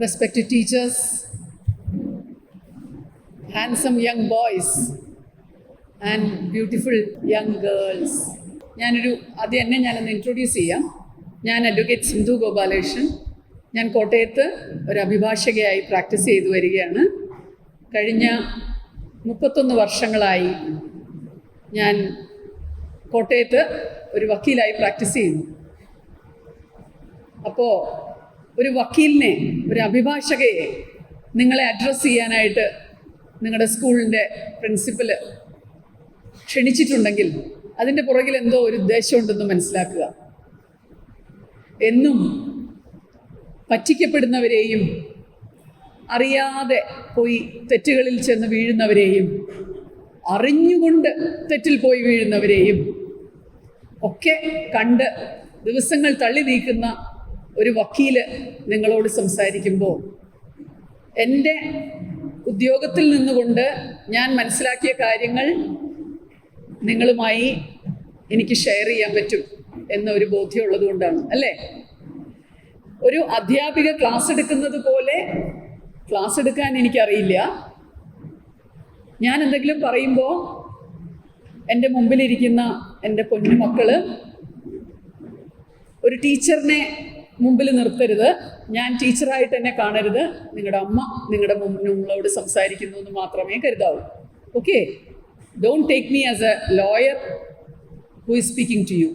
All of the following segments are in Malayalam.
respected teachers, handsome young boys and beautiful young girls. ഞാനൊന്ന് ഇൻട്രൊഡ്യൂസ് ചെയ്യാം. ഞാൻ അഡ്വക്കേറ്റ് സിന്ധു ഗോപാലകൃഷ്ണൻ. ഞാൻ കോട്ടയത്ത് ഒരു അഭിഭാഷകയായി പ്രാക്ടീസ് ചെയ്തു വരികയാണ്. കഴിഞ്ഞ 31 വർഷങ്ങളായി ഞാൻ കോട്ടയത്ത് ഒരു വക്കീലായി പ്രാക്ടീസ് ചെയ്യുന്നു. അപ്പോൾ ഒരു വക്കീലിനെ, ഒരു അഭിഭാഷകയെ നിങ്ങളെ അഡ്രസ്സ് ചെയ്യാനായിട്ട് നിങ്ങളുടെ സ്കൂളിൻ്റെ പ്രിൻസിപ്പൽ ക്ഷണിച്ചിട്ടുണ്ടെങ്കിൽ അതിൻ്റെ പുറകിൽ എന്തോ ഒരു ഉദ്ദേശമുണ്ടെന്ന് മനസ്സിലാക്കുക. എന്നും പറ്റിക്കപ്പെടുന്നവരെയും അറിയാതെ പോയി തെറ്റുകളിൽ ചെന്ന് വീഴുന്നവരെയും അറിഞ്ഞുകൊണ്ട് തെറ്റിൽ പോയി വീഴുന്നവരെയും ഒക്കെ കണ്ട് ദിവസങ്ങൾ തള്ളി നീക്കുന്ന ഒരു വക്കീല് നിങ്ങളോട് സംസാരിക്കുമ്പോൾ എൻ്റെ ഉദ്യോഗത്തിൽ നിന്നുകൊണ്ട് ഞാൻ മനസ്സിലാക്കിയ കാര്യങ്ങൾ നിങ്ങളുമായി എനിക്ക് ഷെയർ ചെയ്യാൻ പറ്റും എന്നൊരു ബോധ്യമുള്ളത് കൊണ്ടാണ്, അല്ലേ? ഒരു അധ്യാപിക ക്ലാസ് എടുക്കുന്നത് പോലെ ക്ലാസ് എടുക്കാൻ എനിക്കറിയില്ല. ഞാൻ എന്തെങ്കിലും പറയുമ്പോൾ എൻ്റെ മുമ്പിലിരിക്കുന്ന എൻ്റെ പൊന്നു മക്കള് ഒരു ടീച്ചറിനെ മുമ്പിൽ നിർത്തരുത്. ഞാൻ ടീച്ചറായിട്ട് എന്നെ കാണരുത്. നിങ്ങളുടെ അമ്മ നിങ്ങളോട് സംസാരിക്കുന്നു എന്ന് മാത്രമേ കരുതാവൂ. Okay? Don't take me as a lawyer who is speaking to you.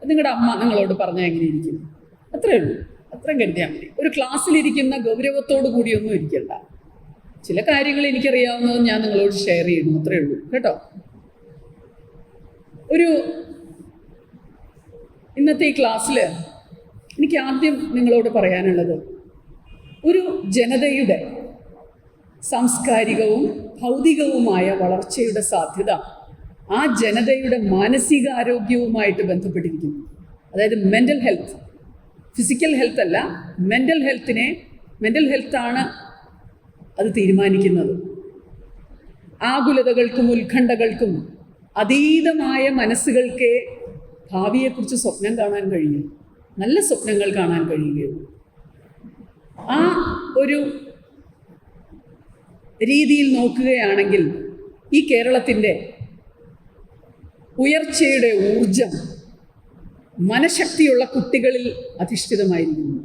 നിങ്ങളുടെ അമ്മ നിങ്ങളോട് പറഞ്ഞാൽ എങ്ങനെ ഇരിക്കും, അത്രേ ഉള്ളൂ. അത്രയും കരുതിയാൽ മതി. ഒരു ക്ലാസ്സിലിരിക്കുന്ന ഗൗരവത്തോടു കൂടിയൊന്നും ഇരിക്കണ്ട. ചില കാര്യങ്ങൾ എനിക്കറിയാവുന്നത് ഞാൻ നിങ്ങളോട് ഷെയർ ചെയ്യുന്നു, അത്രേ ഉള്ളൂ കേട്ടോ. ഇന്നത്തെ ഈ ക്ലാസ്സിൽ എനിക്ക് ആദ്യം നിങ്ങളോട് പറയാനുള്ളത്, ഒരു ജനതയുടെ സാംസ്കാരികവും ഭൗതികവുമായ വളർച്ചയുടെ സാധ്യത ആ ജനതയുടെ മാനസികാരോഗ്യവുമായിട്ട് ബന്ധപ്പെട്ടിരിക്കുന്നു. അതായത് മെൻ്റൽ ഹെൽത്ത്, ഫിസിക്കൽ ഹെൽത്ത് അല്ല, മെൻ്റൽ ഹെൽത്താണ് അത് തീരുമാനിക്കുന്നത്. ആകുലതകൾക്കും ഉത്കണ്ഠകൾക്കും അതീതമായ മനസ്സുകൾക്ക് ഭാവിയെക്കുറിച്ച് സ്വപ്നം കാണാൻ കഴിയും, നല്ല സ്വപ്നങ്ങൾ കാണാൻ കഴിയുകയുള്ളൂ. ആ ഒരു രീതിയിൽ നോക്കുകയാണെങ്കിൽ ഈ കേരളത്തിൻ്റെ ഉയർച്ചയുടെ ഊർജം മനഃശക്തിയുള്ള കുട്ടികളിൽ അധിഷ്ഠിതമായിരിക്കുന്നു.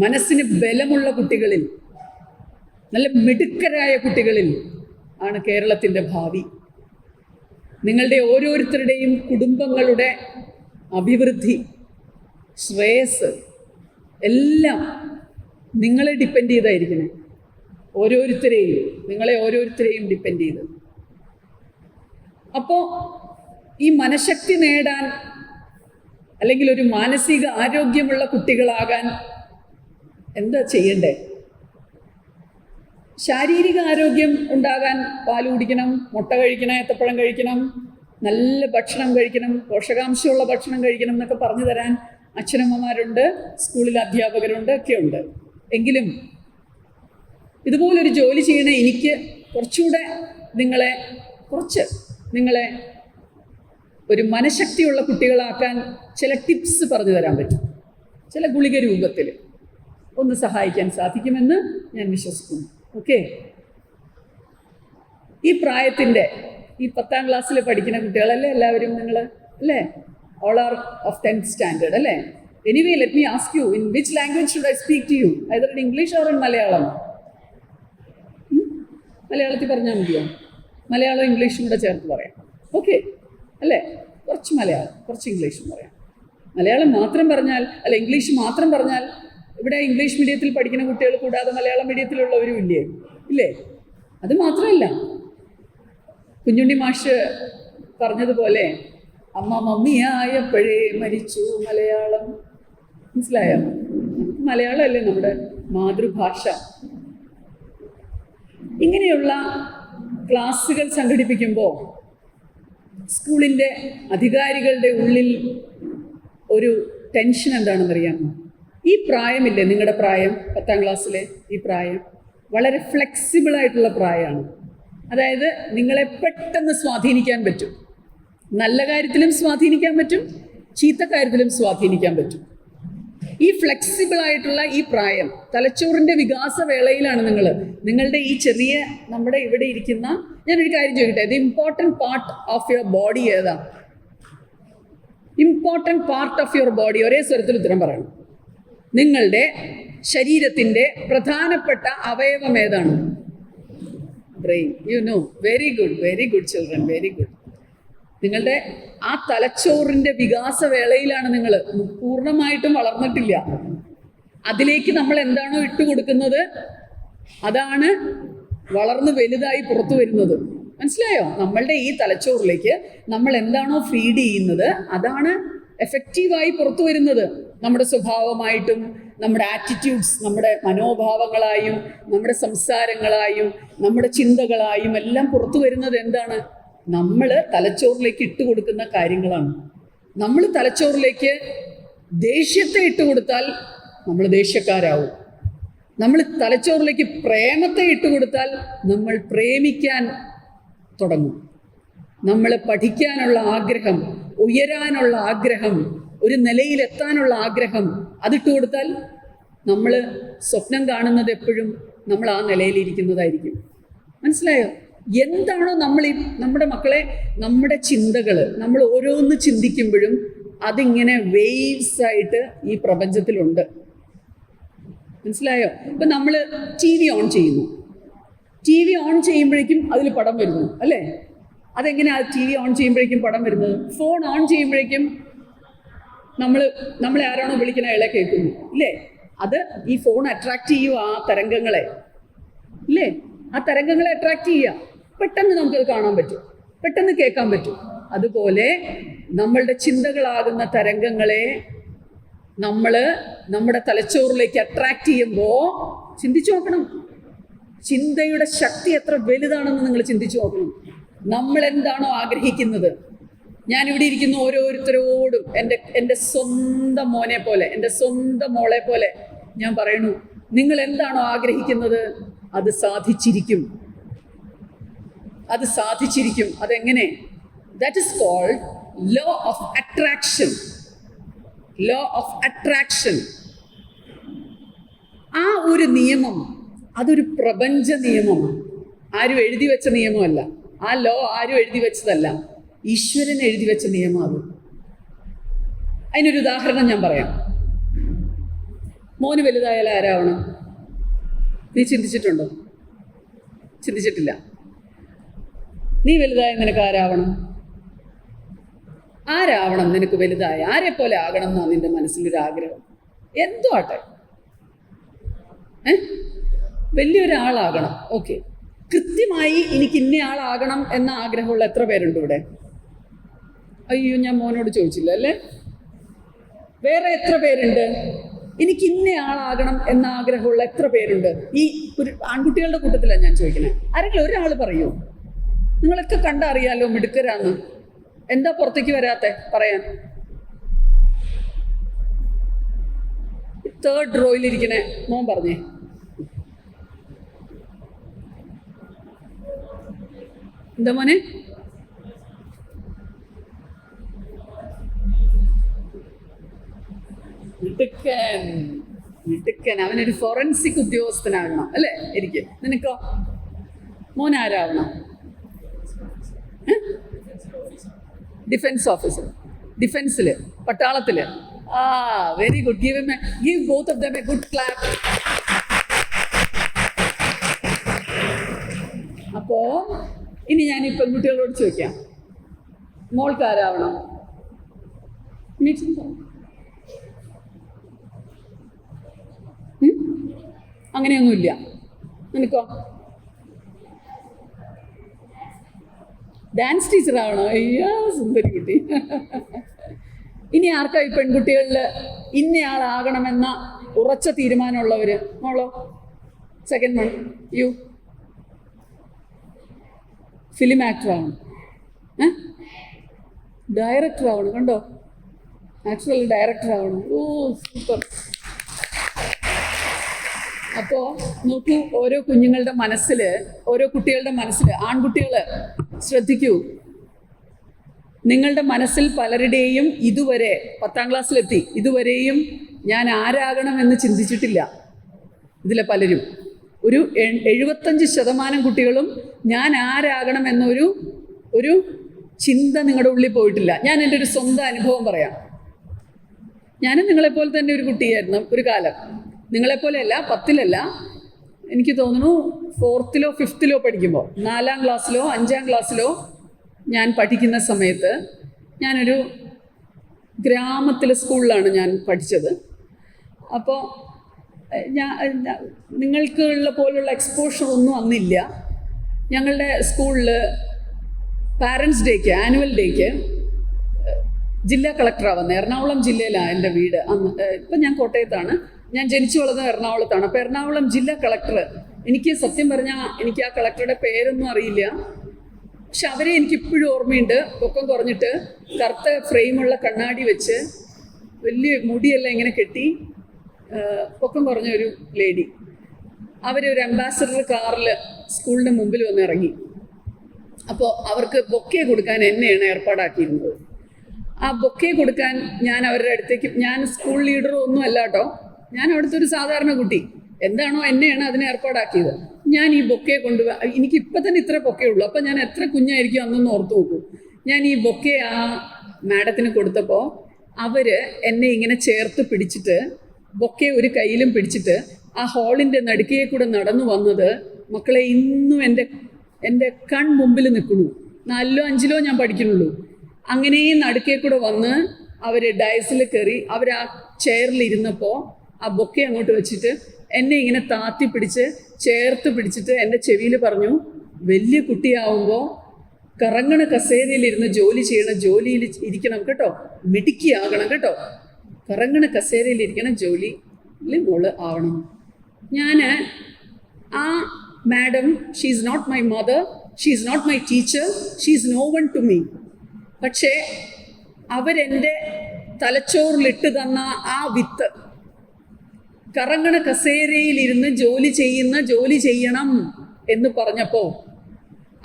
മനസ്സിന് ബലമുള്ള കുട്ടികളിൽ, നല്ല മിടുക്കരായ കുട്ടികളിൽ ആണ് കേരളത്തിൻ്റെ ഭാവി. നിങ്ങളുടെ ഓരോരുത്തരുടെയും കുടുംബങ്ങളുടെ അഭിവൃദ്ധി, ശ്രേയസ് എല്ലാം നിങ്ങളെ ഡിപ്പെൻഡ് ചെയ്തായിരിക്കണം. നിങ്ങളെ ഓരോരുത്തരെയും ഡിപ്പെൻഡ് ചെയ്ത്. അപ്പോൾ ഈ മനഃശക്തി നേടാൻ, അല്ലെങ്കിൽ ഒരു മാനസിക ആരോഗ്യമുള്ള കുട്ടികളാകാൻ എന്താ ചെയ്യണ്ടേ? ശാരീരിക ആരോഗ്യം ഉണ്ടാകാൻ പാൽ കുടിക്കണം, മുട്ട കഴിക്കണം, ഏത്തപ്പഴം കഴിക്കണം, നല്ല ഭക്ഷണം കഴിക്കണം, പോഷകാംശമുള്ള ഭക്ഷണം കഴിക്കണം എന്നൊക്കെ പറഞ്ഞു തരാൻ അച്ഛനമ്മമാരുണ്ട്, സ്കൂളിൽ അധ്യാപകരുണ്ട്, ഒക്കെയുണ്ട്. എങ്കിലും ഇതുപോലൊരു ജോലി ചെയ്യണ എനിക്ക് കുറച്ചുകൂടെ നിങ്ങളെ ഒരു മനഃശക്തിയുള്ള കുട്ടികളാക്കാൻ ചില ടിപ്സ് പറഞ്ഞു തരാൻ പറ്റും. ചില ഗുളിക രൂപത്തിൽ ഒന്ന് സഹായിക്കാൻ സാധിക്കുമെന്ന് ഞാൻ വിശ്വസിക്കുന്നു. ഓക്കെ? ഈ പ്രായത്തിൻ്റെ, ഈ 10ാം ക്ലാസ്സിൽ പഠിക്കുന്ന കുട്ടികളല്ലേ എല്ലാവരും നിങ്ങൾ, അല്ലേ? All are of 10th standard, അല്ലേ? Anyway, let me ask you, in which language should I speak to you? Either in English or in Malayalam? മലയാളത്തിൽ പറഞ്ഞാൽ മതിയോ? മലയാളം ഇംഗ്ലീഷും കൂടെ ചേർത്ത് പറയാം. ഓക്കെ അല്ലേ? കുറച്ച് മലയാളം, കുറച്ച് ഇംഗ്ലീഷും പറയാം. മലയാളം മാത്രം പറഞ്ഞാൽ, അല്ല ഇംഗ്ലീഷ് മാത്രം പറഞ്ഞാൽ, ഇവിടെ ഇംഗ്ലീഷ് മീഡിയത്തിൽ പഠിക്കുന്ന കുട്ടികൾ കൂടാതെ മലയാളം മീഡിയത്തിലുള്ളവരും ഇല്ലേ? അത് മാത്രമല്ല, കുഞ്ഞുണ്ണി മാഷ് പറഞ്ഞതുപോലെ അമ്മ മമ്മിയായപ്പോഴേ മരിച്ചു മലയാളം. മനസ്സിലായോ? മലയാളം അല്ലേ നമ്മുടെ മാതൃഭാഷ. ഇങ്ങനെയുള്ള ക്ലാസ്സുകൾ സംഘടിപ്പിക്കുമ്പോൾ സ്കൂളിൻ്റെ അധികാരികളുടെ ഉള്ളിൽ ഒരു ടെൻഷൻ എന്താണെന്നറിയാമോ? ഈ പ്രായമില്ലേ, നിങ്ങളുടെ പ്രായം, 10ാം ക്ലാസ്സിലെ ഈ പ്രായം വളരെ ഫ്ലെക്സിബിളായിട്ടുള്ള പ്രായമാണ്. അതായത് നിങ്ങളെ പെട്ടെന്ന് സ്വാധീനിക്കാൻ പറ്റും. നല്ല കാര്യത്തിലും സ്വാധീനിക്കാൻ പറ്റും, ചീത്ത കാര്യത്തിലും സ്വാധീനിക്കാൻ പറ്റും. ഈ ഫ്ലെക്സിബിൾ ആയിട്ടുള്ള ഈ പ്രായം, തലച്ചോറിൻ്റെ വികാസവേളയിലാണ് നിങ്ങളുടെ ഈ ചെറിയ നമ്മുടെ ഇവിടെ ഇരിക്കുന്ന, ഞാനൊരു കാര്യം ചോദിക്കട്ടെ, the important part of your body ഏതാ? Important part of your body, ഒരേ സ്വരത്തിൽ ഉത്തരം പറയണം. നിങ്ങളുടെ ശരീരത്തിൻ്റെ പ്രധാനപ്പെട്ട അവയവം ഏതാണ്? Brain. You know, very good children, very good. നിങ്ങളുടെ ആ തലച്ചോറിൻ്റെ വികാസവേളയിലാണ് നിങ്ങൾ, പൂർണ്ണമായിട്ടും വളർന്നിട്ടില്ല. അതിലേക്ക് നമ്മൾ എന്താണോ ഇട്ട് കൊടുക്കുന്നത് അതാണ് വളർന്ന് വലുതായി പുറത്തു വരുന്നത്. മനസ്സിലായോ? നമ്മളുടെ ഈ തലച്ചോറിലേക്ക് നമ്മൾ എന്താണോ ഫീഡ് ചെയ്യുന്നത് അതാണ് എഫക്റ്റീവായി പുറത്തു വരുന്നത്. നമ്മുടെ സ്വഭാവമായിട്ടും നമ്മുടെ ആറ്റിറ്റ്യൂഡ്സ്, നമ്മുടെ മനോഭാവങ്ങളായും നമ്മുടെ സംസാരങ്ങളായും നമ്മുടെ ചിന്തകളായും എല്ലാം പുറത്തു വരുന്നത് എന്താണ്? നമ്മൾ തലച്ചോറിലേക്ക് ഇട്ട് കൊടുക്കുന്ന കാര്യങ്ങളാണ്. നമ്മൾ തലച്ചോറിലേക്ക് ദേഷ്യത്തെ ഇട്ട് കൊടുത്താൽ നമ്മൾ ദേഷ്യക്കാരാവും. നമ്മൾ തലച്ചോറിലേക്ക് പ്രേമത്തെ ഇട്ട് കൊടുത്താൽ നമ്മൾ പ്രേമിക്കാൻ തുടങ്ങും. നമ്മൾ പഠിക്കാനുള്ള ആഗ്രഹം, ഉയരാനുള്ള ആഗ്രഹം, ഒരു നിലയിലെത്താനുള്ള ആഗ്രഹം അതിട്ട് കൊടുത്താൽ നമ്മൾ സ്വപ്നം കാണുന്നത് എപ്പോഴും നമ്മൾ ആ നിലയിലിരിക്കുന്നതായിരിക്കും. മനസ്സിലായോ? എന്താണോ നമ്മുടെ മക്കളെ, നമ്മുടെ ചിന്തകൾ, നമ്മൾ ഓരോന്ന് ചിന്തിക്കുമ്പോഴും അതിങ്ങനെ വേവ്സ് ആയിട്ട് ഈ പ്രപഞ്ചത്തിലുണ്ട്. മനസ്സിലായോ? ഇപ്പം നമ്മൾ ടി വി ഓൺ ചെയ്യുന്നു, ടി വി ഓൺ ചെയ്യുമ്പോഴേക്കും അതിൽ പടം വരുന്നു, അല്ലേ? അതെങ്ങനെയാണ് ടി വി ഓൺ ചെയ്യുമ്പോഴേക്കും പടം വരുന്നത്? ഫോൺ ഓൺ ചെയ്യുമ്പോഴേക്കും നമ്മളെ ആരാണോ വിളിക്കുന്ന അയാളെ കേൾക്കുന്നു, ഇല്ലേ? അത് ഈ ഫോൺ അട്രാക്ട് ചെയ്യും ആ തരംഗങ്ങളെ, ഇല്ലേ? ആ തരംഗങ്ങളെ അട്രാക്ട് ചെയ്യുക. പെട്ടെന്ന് നമുക്കത് കാണാൻ പറ്റും, പെട്ടെന്ന് കേൾക്കാൻ പറ്റും. അതുപോലെ നമ്മളുടെ ചിന്തകളാകുന്ന തരംഗങ്ങളെ നമ്മുടെ തലച്ചോറിലേക്ക് അട്രാക്ട് ചെയ്യുമ്പോൾ ചിന്തിച്ചു നോക്കണം. ചിന്തയുടെ ശക്തി എത്ര വലുതാണെന്ന് നിങ്ങൾ ചിന്തിച്ചു നോക്കണം. നമ്മൾ എന്താണോ ആഗ്രഹിക്കുന്നത്, ഞാനിവിടെ ഇരിക്കുന്ന ഓരോരുത്തരോടും എൻ്റെ സ്വന്തം മോനെ പോലെ, എൻ്റെ സ്വന്തം മോളെ പോലെ ഞാൻ പറയണു, നിങ്ങൾ എന്താണോ ആഗ്രഹിക്കുന്നത് അത് സാധിച്ചിരിക്കും, അത് സാധിച്ചിരിക്കും. അതെങ്ങനെ? That is called law of attraction. Law of attraction, ആ ഒരു നിയമം അതൊരു പ്രപഞ്ച നിയമമാണ്. ആരും എഴുതി വെച്ച നിയമമല്ല. ആ ലോ ആരും എഴുതി വെച്ചതല്ല, ഈശ്വരൻ എഴുതി വെച്ച നിയമം അത്. അതിനൊരു ഉദാഹരണം ഞാൻ പറയാം. മോന് വലുതായാൽ ആരാവണം? നീ ചിന്തിച്ചിട്ടുണ്ടോ? ചിന്തിച്ചിട്ടില്ല. നീ വലുതായ നിനക്ക് ആരാവണം? ആരാവണം നിനക്ക് വലുതായ? ആരെ പോലെ ആകണം എന്നാണ് നിന്റെ മനസ്സിലൊരാഗ്രഹം? എന്തോ ആട്ടെ, വലിയൊരാളാകണം. ഓക്കെ, കൃത്യമായി എനിക്ക് ഇന്നയാളാകണം എന്ന ആഗ്രഹമുള്ള എത്ര പേരുണ്ട് ഇവിടെ? അയ്യോ, ഞാൻ മോനോട് ചോദിച്ചില്ല അല്ലേ? വേറെ എത്ര പേരുണ്ട്? എനിക്ക് ഇന്നയാളാകണം എന്ന ആഗ്രഹമുള്ള എത്ര പേരുണ്ട്? ഈ ആൺകുട്ടികളുടെ കൂട്ടത്തിലാണ് ഞാൻ ചോദിക്കുന്നത്. ആരെങ്കിലും ഒരാൾ പറയൂ. നിങ്ങളൊക്കെ കണ്ടറിയാലോ മിടുക്കരാന്ന്. എന്താ പുറത്തേക്ക് വരാത്തെ പറയാൻ? തേർഡ് റോയിലിരിക്കണേ മോൻ പറഞ്ഞേ. എന്താ മോനെ? മിടുക്കൻ, മിടുക്കൻ. അവനൊരു ഫോറൻസിക് ഉദ്യോഗസ്ഥനാകണം അല്ലേ? എനിക്ക്. നിനക്കോ? മോൻ ആരാവണം? Defence officer. ഡിഫൻസില്, പട്ടാളത്തില്. ആ, very good. Give both of them a good clap. അപ്പോ ഇനി ഞാൻ ഈ പെൺകുട്ടികളോട് ചോദിക്കാം, മോൾക്ക് ആരാവണം? അങ്ങനെയൊന്നുമില്ല. നിനക്കോ? ഡാൻസ് ടീച്ചറാവണോ? അയ്യോ, സുന്ദരി കുട്ടി. ഇനി ആർക്കാ ഈ പെൺകുട്ടികളിൽ ഇന്നയാളാകണമെന്ന ഉറച്ച തീരുമാനമുള്ളവര്? മോളോ? Second one, you. Film actor ആവണം, ഡയറക്ടർ ആവണം. കണ്ടോ, ആക്ച്വലി ഡയറക്ടർ ആവണം. Oh, super. അപ്പോൾ നോക്കൂ, ഓരോ കുഞ്ഞുങ്ങളുടെ മനസ്സിൽ, ഓരോ കുട്ടികളുടെ മനസ്സിൽ, ആൺകുട്ടികൾ ശ്രദ്ധിക്കൂ, നിങ്ങളുടെ മനസ്സിൽ പലരുടെയും ഇതുവരെ 10ാം ക്ലാസ്സിലെത്തി, ഇതുവരെയും ഞാൻ ആരാകണമെന്ന് ചിന്തിച്ചിട്ടില്ല ഇതിലെ പലരും. ഒരു 75% കുട്ടികളും ഞാൻ ആരാകണം എന്നൊരു ചിന്ത നിങ്ങളുടെ ഉള്ളിൽ പോയിട്ടില്ല. ഞാൻ എൻ്റെ ഒരു സ്വന്തം അനുഭവം പറയാം. ഞാനും നിങ്ങളെപ്പോലെ തന്നെ ഒരു കുട്ടിയായിരുന്നു ഒരു കാലം. നിങ്ങളെപ്പോലെയല്ല, 10-ലല്ല, എനിക്ക് തോന്നുന്നു 4th-ലോ 5th-ലോ പഠിക്കുമ്പോൾ, 4ാം ക്ലാസ്സിലോ 5ാം ക്ലാസ്സിലോ ഞാൻ പഠിക്കുന്ന സമയത്ത് ഞാനൊരു ഗ്രാമത്തിലെ സ്കൂളിലാണ് ഞാൻ പഠിച്ചത്. അപ്പോൾ നിങ്ങൾക്കുള്ള പോലുള്ള എക്സ്പോഷർ ഒന്നും അന്നില്ല. ഞങ്ങളുടെ സ്കൂളിൽ പാരൻസ് ഡേക്ക്, ആനുവൽ ഡേക്ക് ജില്ലാ കളക്ടറാണ് വന്നത്. എറണാകുളം ജില്ലയിലാണ് എൻ്റെ വീട് അന്ന്. ഇപ്പം ഞാൻ കോട്ടയത്താണ്, ഞാൻ ജനിച്ചു വളർന്നത് എറണാകുളത്താണ്. അപ്പോൾ എറണാകുളം ജില്ലാ കളക്ടർ, എനിക്ക് സത്യം പറഞ്ഞാൽ എനിക്ക് ആ കളക്ടറുടെ പേരൊന്നും അറിയില്ല, പക്ഷെ അവരെ എനിക്കിപ്പോഴും ഓർമ്മയുണ്ട്. പൊക്കം കുറഞ്ഞിട്ട് കറുത്ത ഫ്രെയിമുള്ള കണ്ണാടി വെച്ച് വലിയ മുടിയെല്ലാം ഇങ്ങനെ കെട്ടി പൊക്കം കുറഞ്ഞ ഒരു ലേഡി. അവരൊരു അംബാസഡർ കാറിൽ സ്കൂളിൻ്റെ മുമ്പിൽ വന്ന് ഇറങ്ങി. അപ്പോൾ അവർക്ക് ബൊക്കെ കൊടുക്കാൻ എന്നെയാണ് ഏർപ്പാടാക്കിയിരുന്നത്. ആ ബൊക്കെ കൊടുക്കാൻ ഞാൻ അവരുടെ അടുത്തേക്ക്, ഞാൻ സ്കൂൾ ലീഡറോ ഒന്നും അല്ല കേട്ടോ, ഞാൻ അവിടുത്തെ ഒരു സാധാരണ കുട്ടി, എന്താണോ എന്നെയാണ് അതിനെ ഏർപ്പാടാക്കിയത്. ഞാൻ ഈ ബൊക്കെ എനിക്ക് ഇപ്പം തന്നെ ഇത്ര ബൊക്കെ ഉള്ളൂ. അപ്പം ഞാൻ എത്ര കുഞ്ഞായിരിക്കും അന്നൊന്ന് ഓർത്ത് നോക്കൂ. ഞാൻ ഈ ബൊക്കെ ആ മാഡത്തിന് കൊടുത്തപ്പോൾ അവർ എന്നെ ഇങ്ങനെ ചേർത്ത് പിടിച്ചിട്ട്, ബൊക്കെ ഒരു കയ്യിലും പിടിച്ചിട്ട് ആ ഹാളിൻ്റെ നടുക്കേ കൂടെ നടന്നു വന്നത്, മക്കളെ ഇന്നും എൻ്റെ കൺമുമ്പിൽ നിൽക്കുന്നു. 4-ലോ 5-ലോ ഞാൻ പഠിക്കുന്നുള്ളൂ. അങ്ങനെ നടുക്കേ കൂടെ വന്ന് അവർ ഡയസിൽ കയറി അവർ ആ ചെയറിലിരുന്നപ്പോൾ ആ ബൊക്കെ അങ്ങോട്ട് വെച്ചിട്ട് എന്നെ ഇങ്ങനെ താത്തി പിടിച്ച് ചേർത്ത് പിടിച്ചിട്ട് എൻ്റെ ചെവിയിൽ പറഞ്ഞു, വലിയ കുട്ടിയാവുമ്പോൾ കറങ്ങണ കസേരയിലിരുന്ന് ജോലി ചെയ്യണം, ജോലിയിൽ ഇരിക്കണം കേട്ടോ, മിടുക്കിയാകണം കേട്ടോ, കറങ്ങണ കസേരയിലിരിക്കണം, ജോലിയിൽ മോള് ആവണം. ഞാൻ ആ madam, she is not my mother, she is not my teacher, she is no one to me. പക്ഷേ അവരെൻ്റെ തലച്ചോറിലിട്ട് തന്ന ആ വിത്ത്, കറങ്ങണ കസേരയിലിരുന്ന് ജോലി ചെയ്യണം എന്ന് പറഞ്ഞപ്പോൾ,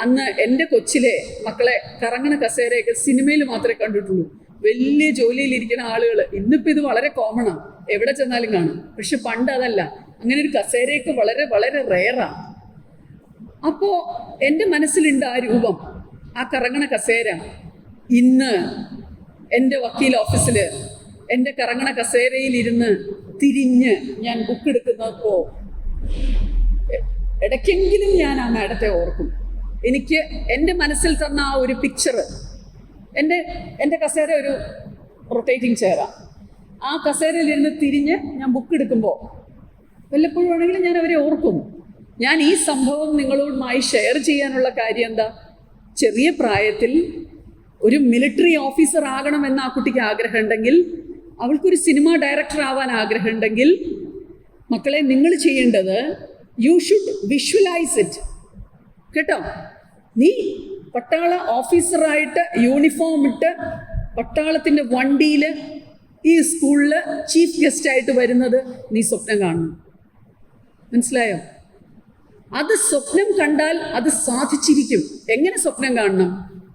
അന്ന് എൻ്റെ കൊച്ചിലെ മക്കളെ കറങ്ങണ കസേരയൊക്കെ സിനിമയിൽ മാത്രമേ കണ്ടിട്ടുള്ളൂ. വലിയ ജോലിയിലിരിക്കുന്ന ആളുകൾ, ഇന്നിപ്പോൾ ഇത് വളരെ കോമണാണ്, എവിടെ ചെന്നാലും കാണും. പക്ഷെ പണ്ട് അതല്ല, അങ്ങനെ ഒരു കസേരയൊക്കെ വളരെ വളരെ റെയറാണ്. അപ്പോൾ എൻ്റെ മനസ്സിലുണ്ട് ആ രൂപം, ആ കറങ്ങണ കസേര. ഇന്ന് എൻ്റെ വക്കീൽ ഓഫീസിൽ എൻ്റെ കറങ്ങണ കസേരയിലിരുന്ന് തിരിഞ്ഞ് ഞാൻ ബുക്ക് എടുക്കുന്നപ്പോൾ ഇടയ്ക്കെങ്കിലും ഞാൻ ആ മാഡത്തെ ഓർക്കും. എനിക്ക് എൻ്റെ മനസ്സിൽ തന്ന ആ ഒരു പിക്ചർ, എൻ്റെ കസേര ഒരു റൊട്ടേറ്റിംഗ് ചെയറാണ്. ആ കസേരയിലിരുന്ന് തിരിഞ്ഞ് ഞാൻ ബുക്ക് എടുക്കുമ്പോൾ വല്ലപ്പോഴും ആണെങ്കിലും ഞാൻ അവരെ ഓർക്കും. ഞാൻ ഈ സംഭവം നിങ്ങളോടുമായി ഷെയർ ചെയ്യാനുള്ള കാര്യം എന്താ, ചെറിയ പ്രായത്തിൽ ഒരു മിലിറ്ററി ഓഫീസർ ആകണമെന്ന് ആ കുട്ടിക്ക് ആഗ്രഹമുണ്ടെങ്കിൽ, അവൾക്കൊരു സിനിമ ഡയറക്ടർ ആവാൻ ആഗ്രഹമുണ്ടെങ്കിൽ, മക്കളെ നിങ്ങൾ ചെയ്യേണ്ടത്, യു ഷുഡ് വിഷ്വലൈസ് ഇറ്റ് കേട്ടോ. നീ പട്ടാള ഓഫീസറായിട്ട് യൂണിഫോം ഇട്ട് പട്ടാളത്തിൻ്റെ വണ്ടിയിൽ ഈ സ്കൂളിൽ ചീഫ് ഗസ്റ്റായിട്ട് വരുന്നത് നീ സ്വപ്നം കാണണം. മനസ്സിലായോ? അത് സ്വപ്നം കണ്ടാൽ അത് സാധിച്ചിരിക്കും. എങ്ങനെ സ്വപ്നം കാണണം?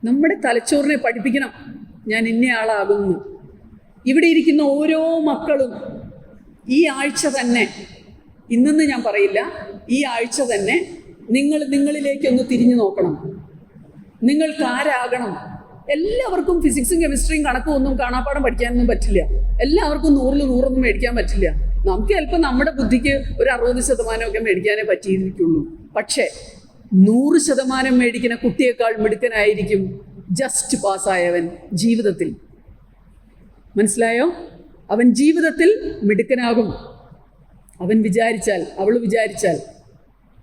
നമ്മുടെ തലച്ചോറിനെ പഠിപ്പിക്കണം, ഞാൻ ഇന്നയാളാകുന്നു. ഇവിടെ ഇരിക്കുന്ന ഓരോ മക്കളും ഈ ആഴ്ച തന്നെ, ഇന്നെന്ന് ഞാൻ പറയില്ല, ഈ ആഴ്ച തന്നെ നിങ്ങളിലേക്കൊന്ന് തിരിഞ്ഞു നോക്കണം. നിങ്ങൾക്ക് ആരാകണം? എല്ലാവർക്കും ഫിസിക്സും കെമിസ്ട്രിയും കണക്കും ഒന്നും കാണാപ്പാടം പഠിക്കാനൊന്നും പറ്റില്ല. എല്ലാവർക്കും 100-ൽ 100 മേടിക്കാൻ പറ്റില്ല. നമുക്ക് ചിലപ്പോൾ നമ്മുടെ ബുദ്ധിക്ക് ഒരു 60% മേടിക്കാനേ പറ്റിയിരിക്കുള്ളൂ. പക്ഷേ 100% മേടിക്കുന്ന കുട്ടിയേക്കാൾ മിടുക്കനായിരിക്കും ജസ്റ്റ് പാസ്സായവൻ ജീവിതത്തിൽ. മനസ്സിലായോ? അവൻ ജീവിതത്തിൽ മിടുക്കനാകും. അവൻ വിചാരിച്ചാൽ, അവൾ വിചാരിച്ചാൽ.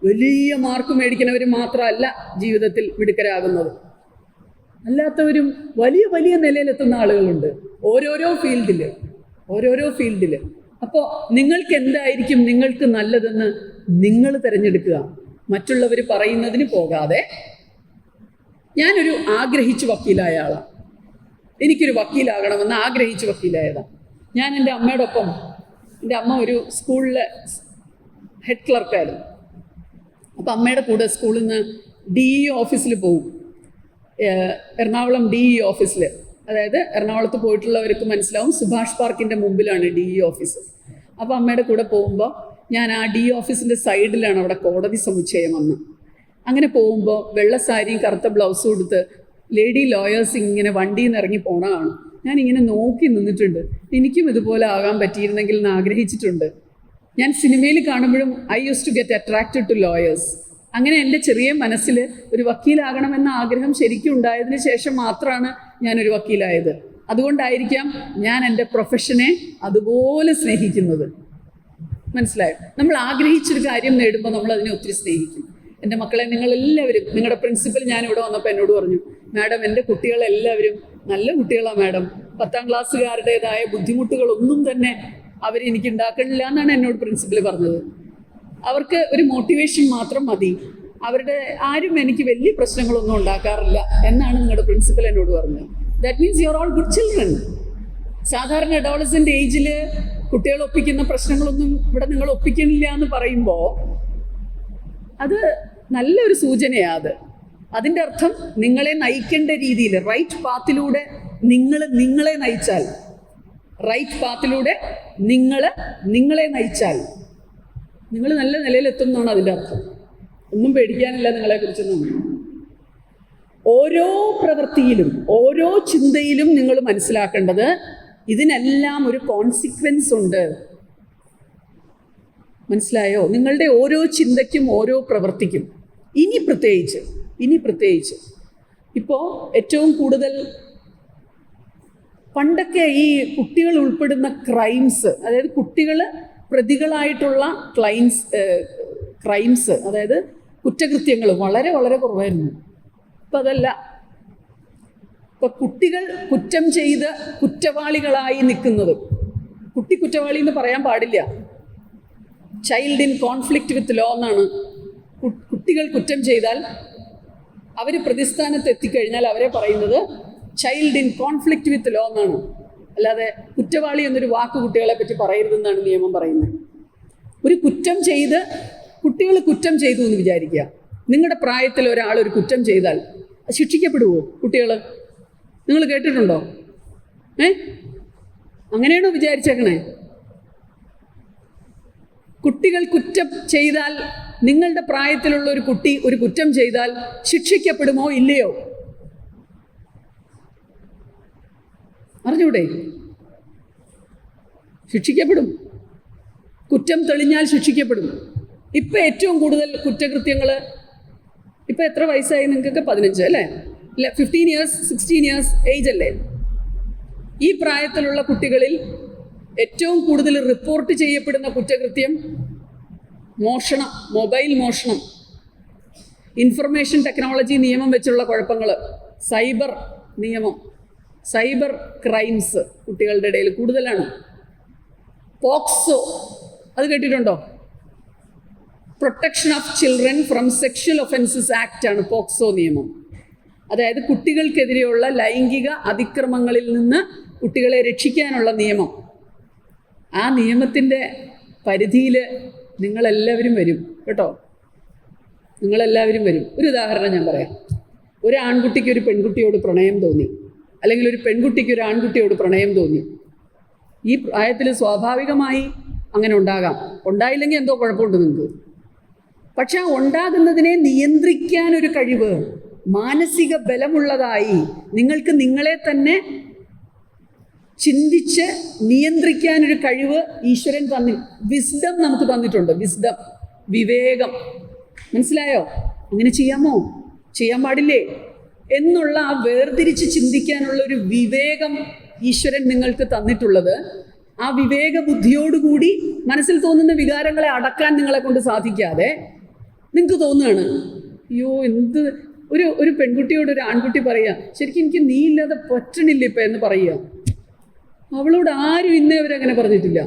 വലിയ മാർക്ക് മേടിക്കുന്നവർ മാത്രമല്ല ജീവിതത്തിൽ മിടുക്കരാകുന്നത്, അല്ലാത്തവരും വലിയ വലിയ നിലയിലെത്തുന്ന ആളുകളുണ്ട് ഓരോരോ ഫീൽഡിൽ. അപ്പോൾ നിങ്ങൾക്ക് എന്തായിരിക്കും നിങ്ങൾക്ക് നല്ലതെന്ന് നിങ്ങൾ തിരഞ്ഞെടുക്കുക, മറ്റുള്ളവർ പറയുന്നതിന് പോകാതെ. ഞാനൊരു ആഗ്രഹിച്ച് വക്കീലായ ആളാണ്. എനിക്കൊരു വക്കീലാകണമെന്ന് ആഗ്രഹിച്ച് വക്കീലായതാണ്. ഞാൻ എൻ്റെ അമ്മയോടൊപ്പം, എൻ്റെ അമ്മ ഒരു സ്കൂളിലെ ഹെഡ് ക്ലർക്കായിരുന്നു. അപ്പോൾ അമ്മയുടെ കൂടെ സ്കൂളിൽ നിന്ന് DE ഓഫീസിൽ പോകും, എറണാകുളം DE ഓഫീസിൽ. അതായത് എറണാകുളത്ത് പോയിട്ടുള്ളവർക്ക് മനസ്സിലാവും, സുഭാഷ് പാർക്കിൻ്റെ മുമ്പിലാണ് DE ഓഫീസ്. അപ്പോൾ അമ്മയുടെ കൂടെ പോകുമ്പോൾ ഞാൻ ആ DE ഓഫീസിൻ്റെ സൈഡിലാണ് അവിടെ കോടതി സമുച്ചയം വന്ന്. അങ്ങനെ പോകുമ്പോൾ വെള്ള സാരിയും കറുത്ത ബ്ലൗസും എടുത്ത് ലേഡി ലോയേഴ്സ് ഇങ്ങനെ വണ്ടിയിൽ നിന്ന് ഇറങ്ങി പോണതാണ്. ഞാനിങ്ങനെ നോക്കി നിന്നിട്ടുണ്ട്. എനിക്കും ഇതുപോലെ ആകാൻ പറ്റിയിരുന്നെങ്കിൽ എന്ന് ആഗ്രഹിച്ചിട്ടുണ്ട്. ഞാൻ സിനിമയിൽ കാണുമ്പോഴും I use to get attracted to lawyers. അങ്ങനെ എൻ്റെ ചെറിയ മനസ്സിൽ ഒരു വക്കീലാകണമെന്ന ആഗ്രഹം ശരിക്കും ഉണ്ടായതിന് ശേഷം മാത്രമാണ് ഞാനൊരു വക്കീലായത്. അതുകൊണ്ടായിരിക്കാം ഞാൻ എൻ്റെ പ്രൊഫഷനെ അതുപോലെ സ്നേഹിക്കുന്നത്. മനസ്സിലായോ? നമ്മൾ ആഗ്രഹിച്ചൊരു കാര്യം നേടുമ്പോൾ നമ്മൾ അതിനെ ഒത്തിരി സ്നേഹിക്കും. എൻ്റെ മക്കളെ, നിങ്ങളെല്ലാവരും, നിങ്ങളുടെ പ്രിൻസിപ്പൽ ഞാനിവിടെ വന്നപ്പോൾ എന്നോട് പറഞ്ഞു, മാഡം എൻ്റെ കുട്ടികളെല്ലാവരും നല്ല കുട്ടികളാണ് മാഡം, 10ാം ക്ലാസ്സുകാരുടേതായ ബുദ്ധിമുട്ടുകളൊന്നും തന്നെ അവരെനിക്ക് ഉണ്ടാക്കണില്ല എന്നാണ് എന്നോട് പ്രിൻസിപ്പൽ പറഞ്ഞത്. അവർക്ക് ഒരു മോട്ടിവേഷൻ മാത്രം മതി, അവരുടെ ആരും എനിക്ക് വലിയ പ്രശ്നങ്ങളൊന്നും ഉണ്ടാക്കാറില്ല എന്നാണ് നിങ്ങളുടെ പ്രിൻസിപ്പൽ എന്നോട് പറഞ്ഞത്. That means you are all good children. സാധാരണ അഡോളസെൻ്റ് ഏജിൽ കുട്ടികൾ ഒപ്പിക്കുന്ന പ്രശ്നങ്ങളൊന്നും ഇവിടെ നിങ്ങൾ ഒപ്പിക്കണില്ല എന്ന് പറയുമ്പോൾ അത് നല്ലൊരു സൂചനയാണ്. അതിൻ്റെ അർത്ഥം നിങ്ങളെ നയിക്കേണ്ട രീതിയിൽ റൈറ്റ് പാത്തിലൂടെ നിങ്ങളെ നയിച്ചാൽ, റൈറ്റ് പാത്തിലൂടെ നിങ്ങളെ നയിച്ചാൽ നിങ്ങൾ നല്ല നിലയിലെത്തും എന്നാണ് അതിൻ്റെ അർത്ഥം. ഒന്നും പേടിക്കാനില്ല നിങ്ങളെക്കുറിച്ചൊന്നും. ഓരോ പ്രവൃത്തിയിലും ഓരോ ചിന്തയിലും നിങ്ങൾ മനസ്സിലാക്കേണ്ടത് ഇതിനെല്ലാം ഒരു കോൺസിക്വൻസ് ഉണ്ട്. മനസ്സിലായോ? നിങ്ങളുടെ ഓരോ ചിന്തയ്ക്കും ഓരോ പ്രവൃത്തിക്കും. ഇനി പ്രത്യേകിച്ച് ഇപ്പോൾ ഏറ്റവും കൂടുതൽ പണ്ടൊക്കെ ഈ കുട്ടികൾ ഉൾപ്പെടുന്ന ക്രൈംസ്, അതായത് കുട്ടികൾ പ്രതികളായിട്ടുള്ള ക്രൈംസ്, അതായത് കുറ്റകൃത്യങ്ങൾ വളരെ വളരെ കുറവായിരുന്നു. ഇപ്പം അതല്ല. ഇപ്പം കുട്ടികൾ കുറ്റം ചെയ്ത് കുറ്റവാളികളായി നിൽക്കുന്നത്, കുറ്റവാളി എന്ന് പറയാൻ പാടില്ല, child in conflict with law എന്നാണ്. കുട്ടികൾ കുറ്റം ചെയ്താൽ, അവർ പ്രതിസ്ഥാനത്ത് എത്തിക്കഴിഞ്ഞാൽ അവരെ പറയുന്നത് child in conflict with law എന്നാണ്. അല്ലാതെ കുറ്റവാളി എന്നൊരു വാക്ക് കുട്ടികളെ പറ്റി പറയരുതെന്നാണ് നിയമം പറയുന്നത്. ഒരു കുറ്റം ചെയ്ത്, കുട്ടികൾ കുറ്റം ചെയ്തു എന്ന് വിചാരിക്കുക. നിങ്ങളുടെ പ്രായത്തിൽ ഒരാൾ ഒരു കുറ്റം ചെയ്താൽ ശിക്ഷിക്കപ്പെടുമോ കുട്ടികൾ? നിങ്ങൾ കേട്ടിട്ടുണ്ടോ? അങ്ങനെയാണോ വിചാരിച്ചേക്കണേ? കുട്ടികൾ കുറ്റം ചെയ്താൽ, നിങ്ങളുടെ പ്രായത്തിലുള്ള ഒരു കുട്ടി ഒരു കുറ്റം ചെയ്താൽ ശിക്ഷിക്കപ്പെടുമോ ഇല്ലയോ? അറിഞ്ഞൂടെ? ശിക്ഷിക്കപ്പെടും. കുറ്റം തെളിഞ്ഞാൽ ശിക്ഷിക്കപ്പെടും. ഇപ്പം ഏറ്റവും കൂടുതൽ കുറ്റകൃത്യങ്ങൾ, ഇപ്പം എത്ര വയസ്സായി നിങ്ങൾക്കൊക്കെ? 15 അല്ലേ? 15 years 16 years ഏജ് അല്ലേ? ഈ പ്രായത്തിലുള്ള കുട്ടികളിൽ ഏറ്റവും കൂടുതൽ റിപ്പോർട്ട് ചെയ്യപ്പെടുന്ന കുറ്റകൃത്യം മോഷണം, മൊബൈൽ മോഷണം, ഇൻഫർമേഷൻ ടെക്നോളജി നിയമം വെച്ചുള്ള കുഴപ്പങ്ങൾ, സൈബർ നിയമം, സൈബർ ക്രൈംസ് കുട്ടികളുടെ ഇടയിൽ കൂടുതലാണ്. പോക്സോ, അത് കേട്ടിട്ടുണ്ടോ? Protection of children from sexual offences act ആണ് പോക്സോ നിയമം. അതായത് കുട്ടികൾക്കെതിരെയുള്ള ലൈംഗിക അതിക്രമങ്ങളിൽ നിന്ന് കുട്ടികളെ രക്ഷിക്കാനുള്ള നിയമം. ആ നിയമത്തിൻ്റെ പരിധിയിൽ നിങ്ങളെല്ലാവരും വരും കേട്ടോ, നിങ്ങളെല്ലാവരും വരും. ഒരു ഉദാഹരണം ഞാൻ പറയാം. ഒരു ആൺകുട്ടിക്ക് ഒരു പെൺകുട്ടിയോട് പ്രണയം തോന്നി, അല്ലെങ്കിൽ ഒരു പെൺകുട്ടിക്ക് ഒരു ആൺകുട്ടിയോട് പ്രണയം തോന്നി. ഈ പ്രായത്തിൽ സ്വാഭാവികമായി അങ്ങനെ ഉണ്ടാകാം. ഉണ്ടായില്ലെങ്കിൽ എന്തോ കുഴപ്പമുണ്ട് നിങ്ങൾക്ക്. പക്ഷെ ആ ഉണ്ടാകുന്നതിനെ നിയന്ത്രിക്കാനൊരു കഴിവ്, മാനസിക ബലമുള്ളതായി നിങ്ങൾക്ക് നിങ്ങളെ തന്നെ ചിന്തിച്ച് നിയന്ത്രിക്കാനൊരു കഴിവ് ഈശ്വരൻ വിസ്ഡം നമുക്ക് തന്നിട്ടുണ്ട്. വിസ്ഡം, വിവേകം. മനസ്സിലായോ? അങ്ങനെ ചെയ്യാമോ, ചെയ്യാൻ പാടില്ലേ എന്നുള്ള ആ വേർതിരിച്ച് ചിന്തിക്കാനുള്ള ഒരു വിവേകം ഈശ്വരൻ നിങ്ങൾക്ക് തന്നിട്ടുള്ളത്. ആ വിവേക ബുദ്ധിയോടുകൂടി മനസ്സിൽ തോന്നുന്ന വികാരങ്ങളെ അടക്കാൻ നിങ്ങളെ കൊണ്ട് സാധിക്കാതെ നിങ്ങൾക്ക് തോന്നുകയാണ്, അയ്യോ എന്ത്, ഒരു പെൺകുട്ടിയോട് ഒരു ആൺകുട്ടി പറയുക, ശരിക്കും എനിക്ക് നീ ഇല്ലാതെ പറ്റണില്ല ഇപ്പം എന്ന് പറയുക. അവളോട് ആരും ഇന്നേ അവരങ്ങനെ പറഞ്ഞിട്ടില്ല.